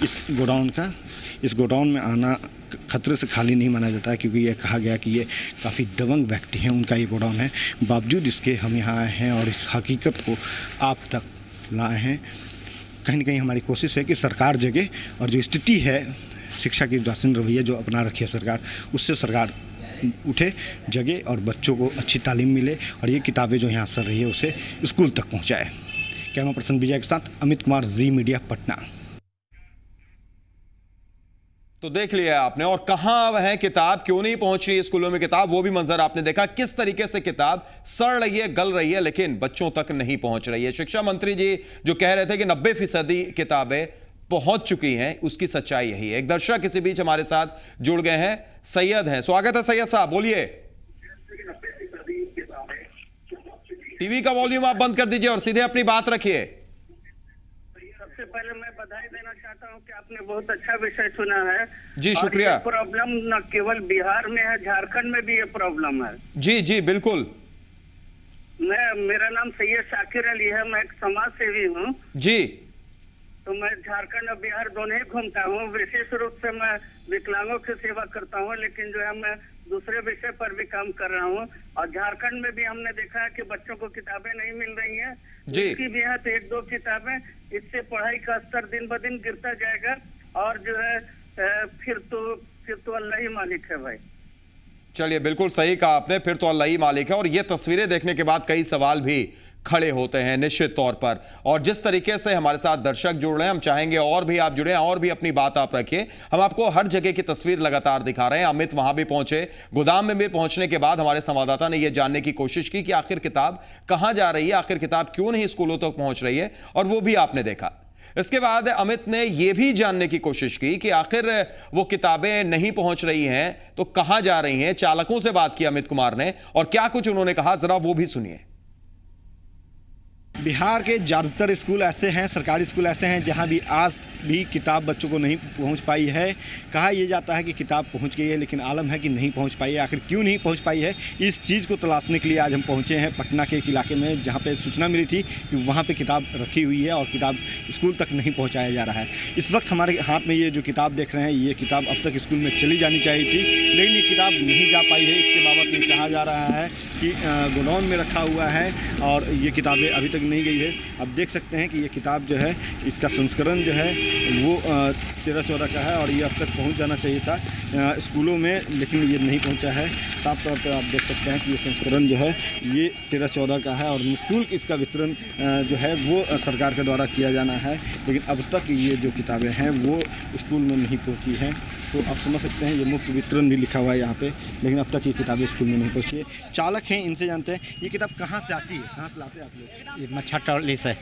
इस गोडाउन का। इस गोडाउन में आना खतरे से खाली नहीं माना जाता है, क्योंकि ये कहा गया कि ये काफ़ी दबंग व्यक्ति हैं, उनका ये गोडाउन है। बावजूद इसके हम यहाँ आए हैं और इस हकीकत को आप तक लाए हैं। कहीं ना कहीं हमारी कोशिश है कि सरकार जगे और जो स्थिति है शिक्षा की उदासीन रवैया जो अपना रखी है सरकार, उससे सरकार उठे, जगे और बच्चों को अच्छी तालीम मिले और ये किताबें जो यहाँ सर रही है उसे स्कूल तक पहुँचाए। कैमरा पर्सन विजय के साथ अमित कुमार, जी मीडिया, पटना। तो देख लिया आपने, और कहां है किताब, क्यों नहीं पहुंच रही है स्कूलों में किताब, वो भी मंजर आपने देखा किस तरीके से किताब सड़ रही है, गल रही है, लेकिन बच्चों तक नहीं पहुंच रही है। शिक्षा मंत्री जी जो कह रहे थे कि 90% किताबें पहुंच चुकी हैं, उसकी सच्चाई यही है। एक दर्शक इसी बीच हमारे साथ जुड़ गए हैं, सैयद हैं। स्वागत है सैयद साहब, बोलिए। टीवी का वॉल्यूम आप बंद कर दीजिए और सीधे अपनी बात रखिए। सबसे पहले मैं बधाई देना चाहता हूं कि आपने बहुत अच्छा विषय चुना है। जी शुक्रिया। प्रॉब्लम न केवल बिहार में है, झारखंड में भी ये प्रॉब्लम है। जी जी बिल्कुल। मेरा नाम सैयद शाकिर अली है, मैं एक समाज सेवी हूँ जी। तो मैं झारखंड और बिहार दोनों ही घूमता हूँ। विशेष रूप से मैं विकलांगों की सेवा करता हूँ, लेकिन जो है मैं दूसरे विषय पर भी काम कर रहा हूँ। और झारखंड में भी हमने देखा है कि बच्चों को किताबें नहीं मिल रही हैं, जिसकी भी है तो 1-2 किताबें। इससे पढ़ाई का स्तर दिन ब दिन गिरता जाएगा और जो है फिर तो अल्लाह ही मालिक है भाई। चलिए बिल्कुल सही कहा आपने, फिर तो अल्लाह ही मालिक है। और ये तस्वीरें देखने के बाद कई सवाल भी खड़े होते हैं निश्चित तौर पर। और जिस तरीके से हमारे साथ दर्शक जुड़ रहे हैं, हम चाहेंगे और भी आप जुड़े और भी अपनी बात आप रखिए। हम आपको हर जगह की तस्वीर लगातार दिखा रहे हैं। अमित वहां भी पहुंचे, गोदाम में भी पहुंचने के बाद हमारे संवाददाता ने यह जानने की कोशिश की कि आखिर किताब कहां जा रही है, आखिर किताब क्यों नहीं स्कूलों तक पहुंच रही है, और वो भी आपने देखा। इसके बाद अमित ने यह भी जानने की कोशिश की कि आखिर वो किताबें नहीं पहुंच रही हैं तो कहां जा रही हैं। चालकों से बात की अमित कुमार ने और क्या कुछ उन्होंने कहा, जरा वो भी सुनिए। बिहार के ज़्यादातर स्कूल ऐसे हैं, सरकारी स्कूल ऐसे हैं जहां भी आज भी किताब बच्चों को नहीं पहुंच पाई है। कहा यह जाता है कि किताब पहुंच गई है, लेकिन आलम है कि नहीं पहुंच पाई है। आखिर क्यों नहीं पहुंच पाई है, इस चीज़ को तलाशने के लिए आज हम पहुंचे हैं पटना के एक इलाके में, जहां पे सूचना मिली थी कि वहां पे किताब रखी हुई है और किताब स्कूल तक नहीं पहुँचाया जा रहा है। इस वक्त हमारे हाथ में ये जो किताब देख रहे हैं, ये किताब अब तक स्कूल में चली जानी चाहिए थी, लेकिन ये किताब नहीं जा पाई है। इसके बाबत ये कहा जा रहा है कि गोडाउन में रखा हुआ है और ये किताबें अभी तक नहीं गई है। अब देख सकते हैं कि ये किताब जो है, इसका संस्करण जो है वो 13-14 का है और ये अब तक पहुंच जाना चाहिए था स्कूलों में, लेकिन ये नहीं पहुंचा है। साफ तौर पर आप देख सकते हैं कि ये संस्करण जो है ये 13-14 का है और निःशुल्क इसका वितरण जो है वो सरकार के द्वारा किया जाना है, लेकिन अब तक ये जो किताबें हैं वो स्कूल में नहीं पहुँची हैं। तो आप समझ सकते हैं ये मुफ्त वितरण भी लिखा हुआ है यहाँ पे, लेकिन अब तक ये किताबें स्कूल में नहीं पहुँची है। चालक हैं, इनसे जानते हैं ये किताब कहाँ से आती है, कहाँ से लाते हैं आप लोग? ये मच्छर टॉली से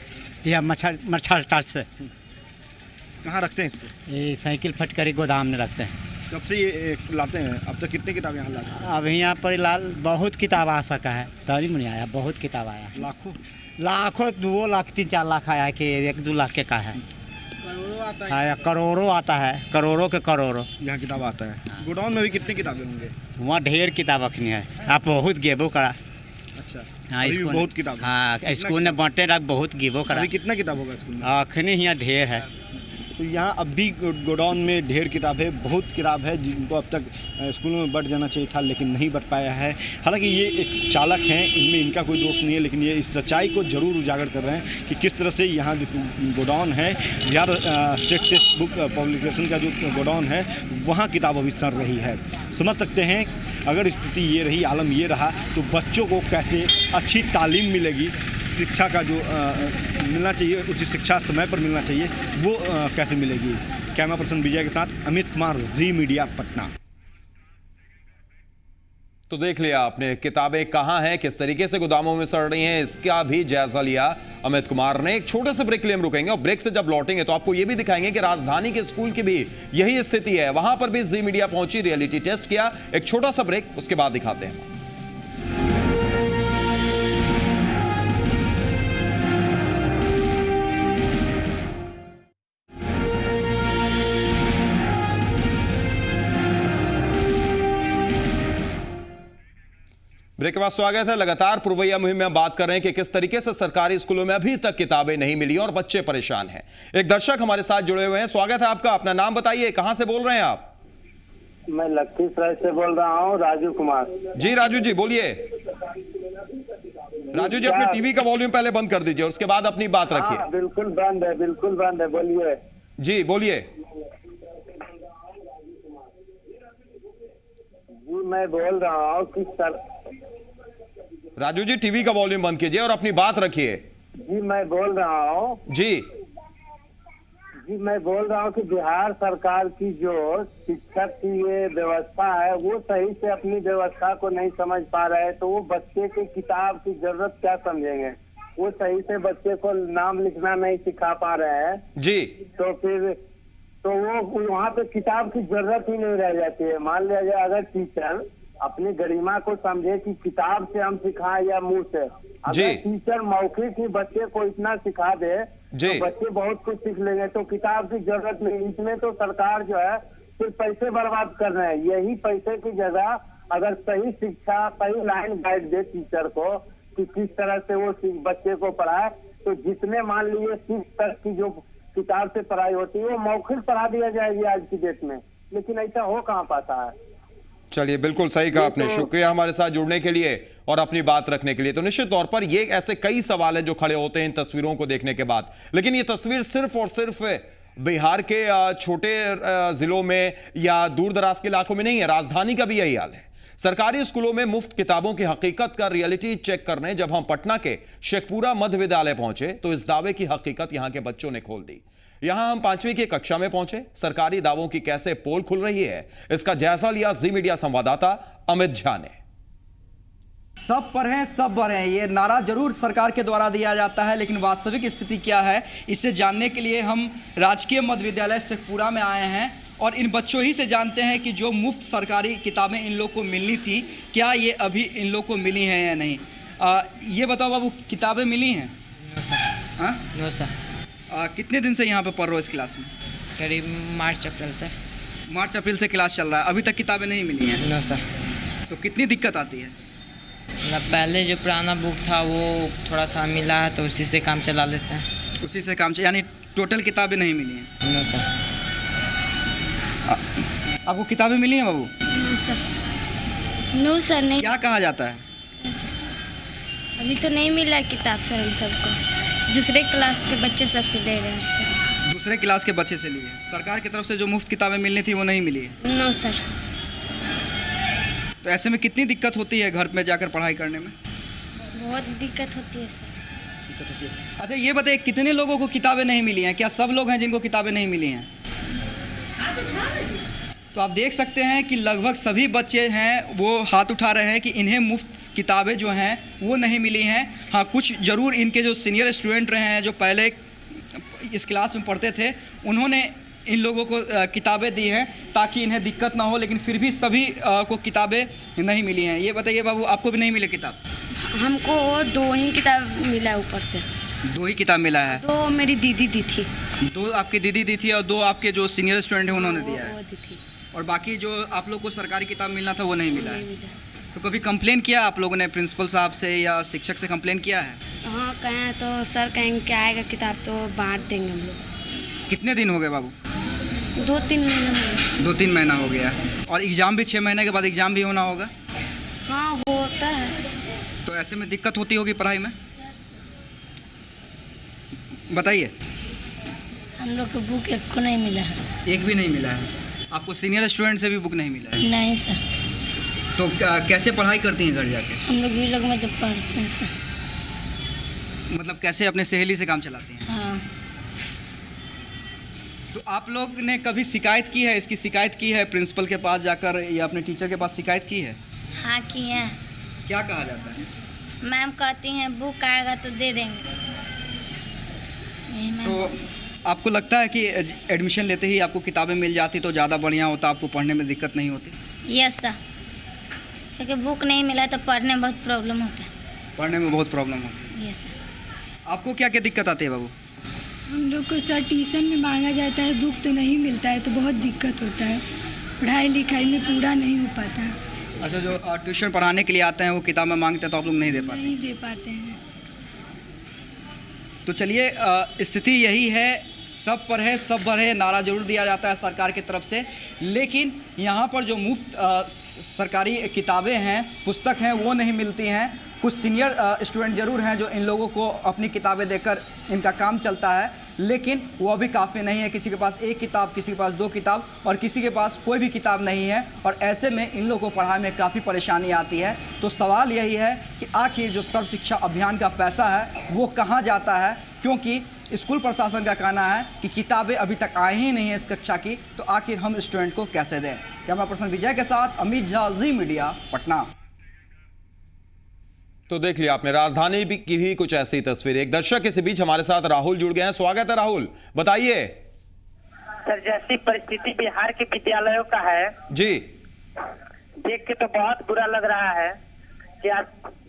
या मच्छर टाट से। कहाँ रखते हैं इसको? ये साइकिल फटकरी गोदाम में रखते हैं। कब से ये लाते हैं? अब तक कितनी किताब यहाँ लाते हैं? अब यहाँ पर बहुत किताब आ सका है, तभी नहीं आया, बहुत किताब आया। लाखों 2 लाख 3-4 लाख आया कि 1-2 लाख के का है, करोड़ों आता है, करोड़ों के करोड़ों यहाँ किताब आता है। गोडाउन में भी कितनी किताबें होंगे? वहाँ ढेर किताब रखनी है। आप बहुत गेबो करा। अच्छा, हाँ, स्कूल बहुत किताब। हाँ, स्कूल ने बांटे रख बहुत गिबो करा। अभी कितना किताब होगा स्कूल में? अखनी यहाँ ढेर है। तो यहाँ अब भी गोडाउन में ढेर किताबें, बहुत किताब है जिनको अब तक स्कूलों में बढ़ जाना चाहिए था लेकिन नहीं बढ़ पाया है। हालांकि ये एक चालक हैं, इनमें इनका कोई दोष नहीं है, लेकिन ये इस सच्चाई को ज़रूर उजागर कर रहे हैं कि किस तरह से यहाँ गोडाउन है, Bihar state text book publication का जो गोडाउन है वहाँ किताब अभी सड़ रही है। समझ सकते हैं अगर स्थिति ये रही, आलम ये रहा, तो बच्चों को कैसे अच्छी तालीम मिलेगी, शिक्षा का जो मिलना चाहिए, उसी शिक्षा समय पर मिलना चाहिए, वो कैसे मिलेगी। कैमरा पर्सन विजय के साथ अमित कुमार, जी मीडिया, पटना। तो देख लिया आपने, किताबें कहां हैं, किस तरीके से गोदामों में सड़ रही हैं, इसका भी जायजा लिया अमित कुमार ने। एक छोटे से ब्रेक लिए हम रुकेंगे और ब्रेक से जब लौटेंगे तो आपको यह भी दिखाएंगे कि राजधानी के स्कूल की भी यही स्थिति है। वहां पर भी जी मीडिया पहुंची, रियलिटी टेस्ट किया। एक छोटा सा ब्रेक, उसके बाद दिखाते हैं। ब्रेक के बाद स्वागत है। लगातार पुरवैया मुहिम में हम बात कर रहे हैं कि किस तरीके से सरकारी स्कूलों में अभी तक किताबें नहीं मिली और बच्चे परेशान हैं। एक दर्शक हमारे साथ जुड़े हुए हैं, स्वागत है आपका। अपना नाम बताइए, कहां से बोल रहे हैं आप? मैं लखीसराय से बोल रहा हूं, राजू कुमार। जी राजू जी बोलिए। राजू जी अपने टीवी का वॉल्यूम पहले बंद कर दीजिए और उसके बाद अपनी बात रखिए। बिल्कुल बंद है, बिल्कुल बंद है, बोलिए। जी बोलिए। जी मैं बोल रहा हूँ कि सर, राजू जी टीवी का वॉल्यूम बंद कीजिए और अपनी बात रखिए। जी मैं बोल रहा हूँ जी मैं बोल रहा हूँ कि बिहार सरकार की जो शिक्षक की ये व्यवस्था है वो सही से अपनी व्यवस्था को नहीं समझ पा रहे हैं, तो वो बच्चे की किताब की जरूरत क्या समझेंगे। वो सही से बच्चे को नाम लिखना नहीं सिखा पा रहे हैं जी, तो फिर तो वो वहाँ पे किताब की जरूरत ही नहीं रह जाती है। मान लिया जाए अगर टीचर अपनी गरिमा को समझे कि किताब से हम सिखाएं या मुंह से, अगर टीचर मौखिक ही बच्चे को इतना सिखा दे तो बच्चे बहुत कुछ सीख लेंगे, तो किताब की जरूरत नहीं। इसमें तो सरकार जो है सिर्फ पैसे बर्बाद कर रहे हैं। यही पैसे की जगह अगर सही शिक्षा, सही लाइन गाइड दे टीचर को कि किस तरह से वो बच्चे को पढ़ाए, तो जितने मान लीजिए 6 तक की जो किताब से पढ़ाई होती है वो मौखिक पढ़ा दिया जाएगी आज की डेट में, लेकिन ऐसा हो कहाँ पाता है। चलिए बिल्कुल सही कहा आपने, शुक्रिया हमारे साथ जुड़ने के लिए और अपनी बात रखने के लिए। तो निश्चित तौर पर ये ऐसे कई सवाल हैं जो खड़े होते हैं इन तस्वीरों को देखने के बाद, लेकिन ये तस्वीर सिर्फ और सिर्फ बिहार के छोटे जिलों में या दूर दराज के इलाकों में नहीं है, राजधानी का भी यही हाल है। सरकारी स्कूलों में मुफ्त किताबों की हकीकत का रियलिटी चेक करने जब हम पटना के शेखपुरा मध्य विद्यालय पहुंचे तो इस दावे की हकीकत यहां के बच्चों ने खोल दी। यहां हम 5वीं की कक्षा में पहुंचे, सरकारी दावों की कैसे पोल खुल रही है इसका जायजा लिया जी मीडिया संवाददाता अमित झा ने। सब पढ़ें सब बढ़ें, ये नारा जरूर सरकार के द्वारा दिया जाता है, लेकिन वास्तविक स्थिति क्या है इसे जानने के लिए हम राजकीय मध्य विद्यालय शेखपुरा में आए हैं और इन बच्चों ही से जानते हैं कि जो मुफ्त सरकारी किताबें इन लोग को मिलनी थी, क्या ये अभी इन लोग को मिली हैं या नहीं। ये बताओ बाबू, किताबें मिली हैं? No sir. हाँ नो सर। कितने दिन से यहाँ पे पढ़ रहे हो इस क्लास में? करीब मार्च अप्रैल से। मार्च अप्रैल से क्लास चल रहा है, अभी तक किताबें नहीं मिली हैं? No sir. तो कितनी दिक्कत आती है? मतलब पहले जो पुराना बुक था वो थोड़ा था मिला है तो उसी से काम चला लेते हैं। उसी से काम यानी टोटल किताबें नहीं मिली हैं? No sir. आपको किताबें मिली हैं बाबू? No sir. नो सर नहीं। क्या कहा जाता है? अभी तो नहीं मिला है किताब सर, हम सबको दूसरे क्लास के बच्चे सबसे ले रहे हैं सर। दूसरे क्लास के बच्चे से लिए? सरकार की तरफ से जो मुफ्त किताबें मिलनी थी वो नहीं मिली है? No sir. तो ऐसे में कितनी दिक्कत होती है घर में जाकर पढ़ाई करने में? बहुत दिक्कत होती है सर। अच्छा ये बताइए, कितने लोगों को किताबें नहीं मिली हैं? क्या सब लोग हैं जिनको किताबें नहीं मिली हैं? तो आप देख सकते हैं कि लगभग सभी बच्चे हैं वो हाथ उठा रहे हैं कि इन्हें मुफ्त किताबें जो हैं वो नहीं मिली हैं। हाँ, कुछ ज़रूर इनके जो सीनियर स्टूडेंट रहे हैं जो पहले इस क्लास में पढ़ते थे उन्होंने इन लोगों को किताबें दी हैं ताकि इन्हें दिक्कत ना हो, लेकिन फिर भी सभी को किताबें नहीं मिली हैं। ये बताइए बाबू, आपको भी नहीं मिले किताब? हमको 2 ही किताब मिला है ऊपर से। 2 ही किताब मिला है? 2 मेरी दीदी दी थी। 2 आपकी दीदी दी थी और 2 आपके जो सीनियर स्टूडेंट हैं उन्होंने दिया है? वो दी थी। और बाकी जो आप लोग को सरकारी किताब मिलना था वो नहीं मिला है? तो कभी कंप्लेन किया आप लोगों ने प्रिंसिपल साहब से या शिक्षक से कंप्लेन किया है? हाँ कहें तो सर कहेंगे क्या आएगा किताब तो बांट देंगे हम लोग। कितने दिन हो गए बाबू? 2-3 महीने हुए। 2-3 महीना हो गया। और एग्ज़ाम भी 6 महीने के बाद एग्ज़ाम भी होना होगा? हाँ होता है। तो ऐसे में दिक्कत होती होगी पढ़ाई में? बताइए। हम लोग को बुक एक को नहीं मिला है। एक भी नहीं मिला है? आपको सीनियर स्टूडेंट से भी बुक नहीं मिला है? नहीं सर। तो कैसे पढ़ाई करती हैं घर जाके? हम लोग ये लोग में तो पढ़ते हैं सर। मतलब कैसे अपने सहेली से काम चलाती हैं? हाँ। तो आप लोग ने कभी शिकायत की है, इसकी शिकायत की है प्रिंसिपल के पास जाकर या अपने टीचर के पास शिकायत की है? हाँ की है। क्या कहा जाता है? मैम कहती हैं बुक आएगा तो दे देंगे। तो आपको लगता है कि एडमिशन लेते ही आपको किताबें मिल जाती तो ज़्यादा बढ़िया होता, आपको पढ़ने में दिक्कत नहीं होती? यस सर, क्योंकि बुक नहीं मिला तो पढ़ने में बहुत प्रॉब्लम होता है। पढ़ने में बहुत प्रॉब्लम होती है। Yes sir. आपको क्या क्या दिक्कत आती है बाबू? हम लोग को सर ट्यूशन में मांगा जाता है, बुक तो नहीं मिलता है तो बहुत दिक्कत होता है, पढ़ाई लिखाई में पूरा नहीं हो पाता है। अच्छा, जो ट्यूशन पढ़ाने के लिए आते हैं वो किताबें मांगते हैं तो आप लोग नहीं दे पाते? नहीं दे पाते हैं। तो चलिए, स्थिति यही है, सब पढ़े सब बढ़े नारा जरूर दिया जाता है सरकार की तरफ से, लेकिन यहाँ पर जो मुफ्त सरकारी किताबें हैं, पुस्तक हैं, वो नहीं मिलती हैं। कुछ सीनियर स्टूडेंट ज़रूर हैं जो इन लोगों को अपनी किताबें देकर इनका काम चलता है, लेकिन वो अभी काफ़ी नहीं है। किसी के पास 1 किताब, किसी के पास 2 किताब और किसी के पास कोई भी किताब नहीं है, और ऐसे में इन लोगों को पढ़ाई में काफ़ी परेशानी आती है। तो सवाल यही है कि आखिर जो सर्व शिक्षा अभियान का पैसा है वो कहाँ जाता है, क्योंकि स्कूल प्रशासन का कहना है कि किताबें अभी तक आई ही नहीं है इस कक्षा की, तो आखिर हम स्टूडेंट को कैसे दें। कैमरा पर्सन विजय के साथ अमित झा, जी मीडिया, पटना। तो देख लिया आपने राजधानी की भी कुछ ऐसी तस्वीर। एक दर्शक इसी बीच हमारे साथ राहुल जुड़ गए हैं। स्वागत है राहुल, बताइए। सर, जैसी परिस्थिति बिहार के विद्यालयों का है जी, देख के तो बहुत बुरा लग रहा है कि आज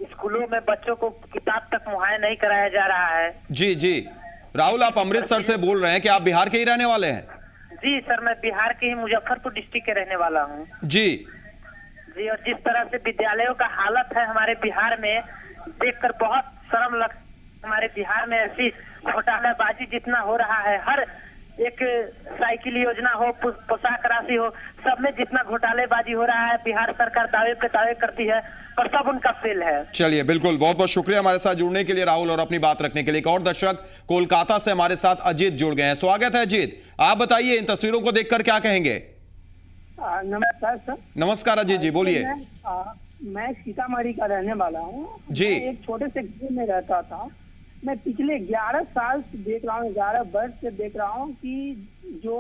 स्कूलों में बच्चों को किताब तक मुहैया नहीं कराया जा रहा है। जी जी राहुल, आप अमृतसर से बोल रहे हैं कि आप बिहार के ही रहने वाले हैं? जी सर, मैं बिहार के ही मुजफ्फरपुर डिस्ट्रिक्ट के रहने वाला हूँ। जी जी, और जिस तरह से विद्यालयों का हालत है हमारे बिहार में, देखकर बहुत शर्म लग। हमारे बिहार में ऐसी घोटालाबाजी जितना हो रहा है, हर एक साइकिल योजना हो, पोशाक राशि हो, सब में जितना घोटालेबाजी हो रहा है, बिहार सरकार दावे पे दावे करती है पर सब उनका फेल है। चलिए, बिल्कुल, बहुत बहुत शुक्रिया हमारे साथ जुड़ने के लिए राहुल और अपनी बात रखने के लिए। एक और दर्शक कोलकाता से हमारे साथ अजीत जुड़ गए हैं। स्वागत है अजीत, आप बताइए इन तस्वीरों को देखकर क्या कहेंगे? नमस्कार सर। नमस्कार अजीत जी, बोलिए। मैं सीतामढ़ी का रहने वाला हूँ जी। मैं एक छोटे से गाँव में रहता था। मैं पिछले 11 साल से देख रहा हूँ, 11 वर्ष से देख रहा हूँ कि जो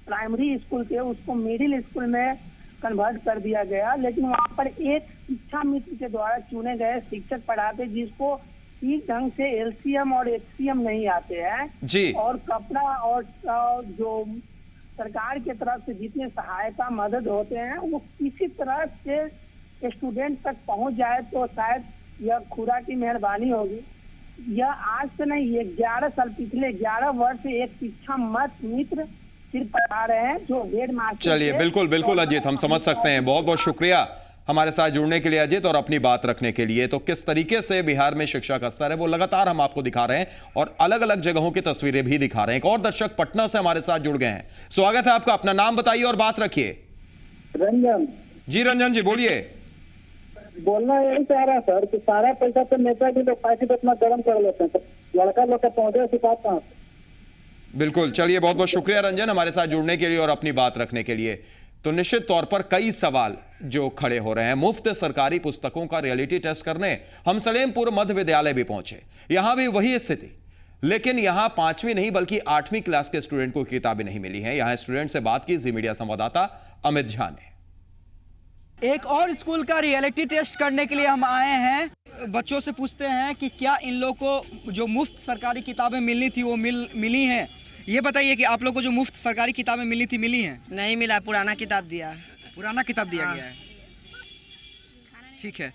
प्राइमरी स्कूल थे उसको मिडिल स्कूल में कन्वर्ट कर दिया गया, लेकिन वहाँ पर एक शिक्षा मित्र के द्वारा चुने गए शिक्षक पढ़ाते जिसको ठीक ढंग से LCM और HCM नहीं आते हैं जी। और कपड़ा और जो सरकार की तरफ से जितने सहायता मदद होते हैं वो किसी तरह से स्टूडेंट तक पहुंच जाए तो शायद यह खुदा की मेहरबानी होगी। यह आज से नहीं, ये 11 साल, पिछले 11 वर्ष से एक शिक्षा मित्र सिर्फ पढ़ा रहे हैं जो हेड मास्टर। चलिए, बिल्कुल बिल्कुल अजीत, हम समझ सकते हैं। बहुत बहुत शुक्रिया हमारे साथ जुड़ने के लिए अजीत और अपनी बात रखने के लिए। तो किस तरीके से बिहार में शिक्षा का स्तर है वो लगातार हम आपको दिखा रहे हैं और अलग अलग जगहों की तस्वीरें भी दिखा रहे हैं। एक और दर्शक पटना से हमारे साथ जुड़ गए हैं। स्वागत है आपका, अपना नाम बताइए और बात रखिए। रंजन जी। रंजन जी बोलिए। बोलना यही चाह रहा सर कि सारा पैसा तो नेता जी लोग पार्टी पे अपना गर्म कर लेते हैं, तो लड़का लोग का पौधे से बात कहाँ? बिल्कुल, चलिए, बहुत बहुत शुक्रिया रंजन हमारे साथ जुड़ने के लिए और अपनी बात रखने के लिए। तो निश्चित तौर पर कई सवाल जो खड़े हो रहे हैं। मुफ्त सरकारी पुस्तकों का रियलिटी टेस्ट करने हम सलेमपुर मध्य विद्यालय भी पहुंचे, यहां भी वही स्थिति, लेकिन यहां 5वीं नहीं बल्कि 8वीं क्लास के स्टूडेंट को किताबें नहीं मिली हैं। यहां स्टूडेंट से बात की जी मीडिया संवाददाता अमित झा ने। एक और स्कूल का रियलिटी टेस्ट करने के लिए हम आए हैं। बच्चों से पूछते हैं कि क्या इन लोगों को जो मुफ्त सरकारी किताबें मिलनी थी वो मिली हैं। ये बताइए कि आप लोगों को जो मुफ्त सरकारी किताबें मिली थी, मिली हैं? नहीं मिला, पुराना किताब दिया। पुराना किताब दिया गया है, ठीक है।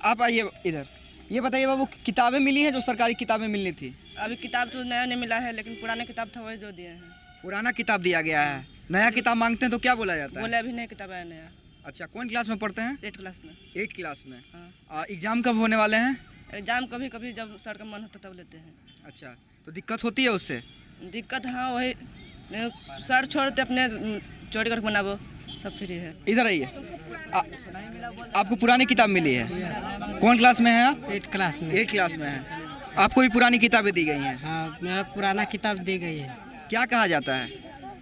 आप आइए इधर, ये बताइए बाबू, किताबें मिली हैं जो सरकारी किताबें मिलनी थी? अभी किताब तो नया नहीं मिला है, लेकिन पुराना किताब था वही जो दिए हैं। पुराना किताब दिया गया है, नया किताब मांगते हैं तो क्या बोला जाता है? बोले अभी नया किताब है नया। अच्छा, कौन क्लास में पढ़ते हैं? 8 क्लास में। 8 क्लास में। एग्जाम कब होने वाले हैं? एग्जाम कभी कभी जब सर का मन होता तब लेते हैं। अच्छा, तो दिक्कत होती है उससे? दिक्कत हाँ वही सर छोड़ते अपने चोरी करके बनाबो सब फ्री है। इधर आइए। आपको पुरानी किताब मिली है? कौन क्लास में है आप? 8 क्लास में। 8 क्लास में है। आपको भी पुरानी किताबें दी गई हैं? हाँ, मेरा पुराना किताब दी गई है। क्या कहा जाता है?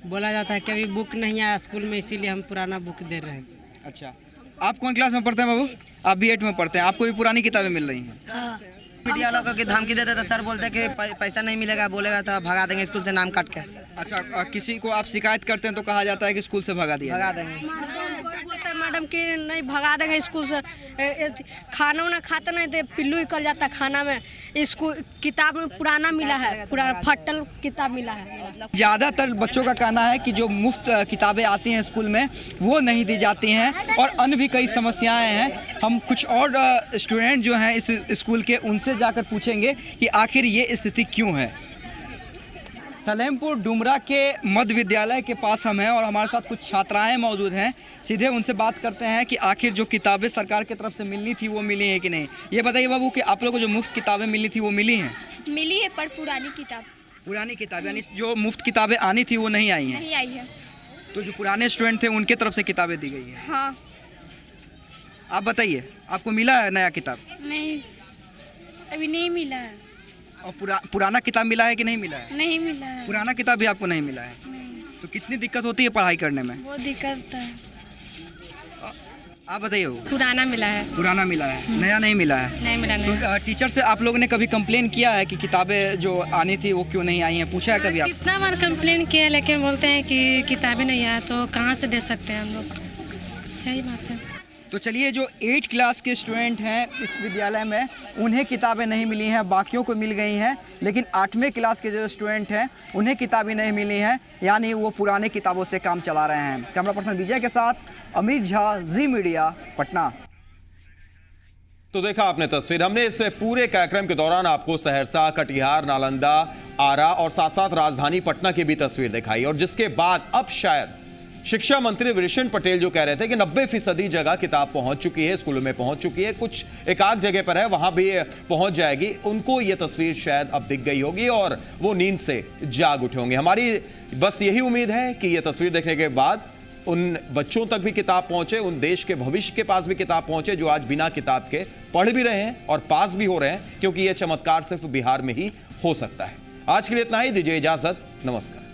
बोला जाता है कि अभी बुक नहीं आया स्कूल में, इसीलिए हम पुराना बुक दे रहे हैं। अच्छा, आप कौन क्लास में पढ़ते हैं बाबू? आप भी 8 में पढ़ते हैं। आपको भी पुरानी किताबें मिल रही हैं? हाँ। मीडिया वालों को धमकी देते तो सर बोलते कि पैसा नहीं मिलेगा, बोलेगा तो भगा देंगे स्कूल से नाम काट के। अच्छा, किसी को आप शिकायत करते हैं तो कहा जाता है कि स्कूल से भगा दिया? भगा देंगे। मैडम कि नहीं भगा देंगे स्कूल से। खाना वाना खाता नहीं तो पिल्लू निकल जाता है खाना में। स्कूल किताब में पुराना मिला है, पुराना फटल किताब मिला है। ज़्यादातर बच्चों का कहना है कि जो मुफ्त किताबें आती हैं स्कूल में वो नहीं दी जाती हैं और अन्य भी कई समस्याएं हैं। हम कुछ और स्टूडेंट जो हैं इस स्कूल के उनसे जाकर पूछेंगे कि आखिर ये स्थिति क्यों है। सलेमपुर डुमरा के मध्य विद्यालय के पास हम हैं और हमारे साथ कुछ छात्राएं मौजूद हैं। सीधे उनसे बात करते हैं कि आखिर जो किताबें सरकार की तरफ से मिलनी थी वो मिली हैं कि नहीं। ये बताइए बाबू कि आप लोगों को जो मुफ्त किताबें मिलनी थी वो मिली हैं? मिली है पर पुरानी किताब। पुरानी किताबें यानी जो मुफ्त किताबें आनी थी वो नहीं आई हैं? नहीं आई है। तो जो पुराने स्टूडेंट थे उनके तरफ से किताबें दी गई हैं? हाँ। आप बताइए, आपको मिला है नया किताब? नहीं, अभी नहीं मिला है। और पुराना किताब मिला है कि नहीं मिला है? नहीं मिला है। पुराना किताब भी आपको नहीं मिला है? नहीं। तो कितनी दिक्कत होती है पढ़ाई करने में? बहुत दिक्कत है। आप बताइए। पुराना मिला है। पुराना मिला है, नया नहीं मिला है? नहीं मिला। तो टीचर से आप लोगों ने कभी कंप्लेन किया है कि किताबें जो आनी थी वो क्यों नहीं आई हैं? पूछा है कभी आप? कितना बार कंप्लेन किया लेकिन बोलते हैं कि किताबें नहीं आया तो कहाँ से दे सकते हैं हम लोग, यही बात है। तो चलिए, जो 8 क्लास के स्टूडेंट हैं इस विद्यालय में उन्हें किताबें नहीं मिली हैं, बाकियों को मिल गई हैं, लेकिन 8वें क्लास के जो स्टूडेंट हैं उन्हें किताबें नहीं मिली हैं, यानी वो पुराने किताबों से काम चला रहे हैं। कैमरा पर्सन विजय के साथ अमित झा, जी मीडिया, पटना। तो देखा आपने तस्वीर। हमने इस पूरे कार्यक्रम के दौरान आपको सहरसा, कटिहार, नालंदा, आरा और साथ साथ राजधानी पटना की भी तस्वीर दिखाई, और जिसके बाद अब शायद शिक्षा मंत्री विरेंद्र पटेल जो कह रहे थे कि 90% जगह किताब पहुंच चुकी है, स्कूलों में पहुंच चुकी है, कुछ एक आध जगह पर है वहां भी पहुंच जाएगी, उनको यह तस्वीर शायद अब दिख गई होगी और वो नींद से जाग उठे होंगे। हमारी बस यही उम्मीद है कि यह तस्वीर देखने के बाद उन बच्चों तक भी किताब पहुंचे, उन देश के भविष्य के पास भी किताब पहुंचे जो आज बिना किताब के पढ़ भी रहे हैं और पास भी हो रहे हैं, क्योंकि यह चमत्कार सिर्फ बिहार में ही हो सकता है। आज के लिए इतना ही, दीजिए इजाजत, नमस्कार।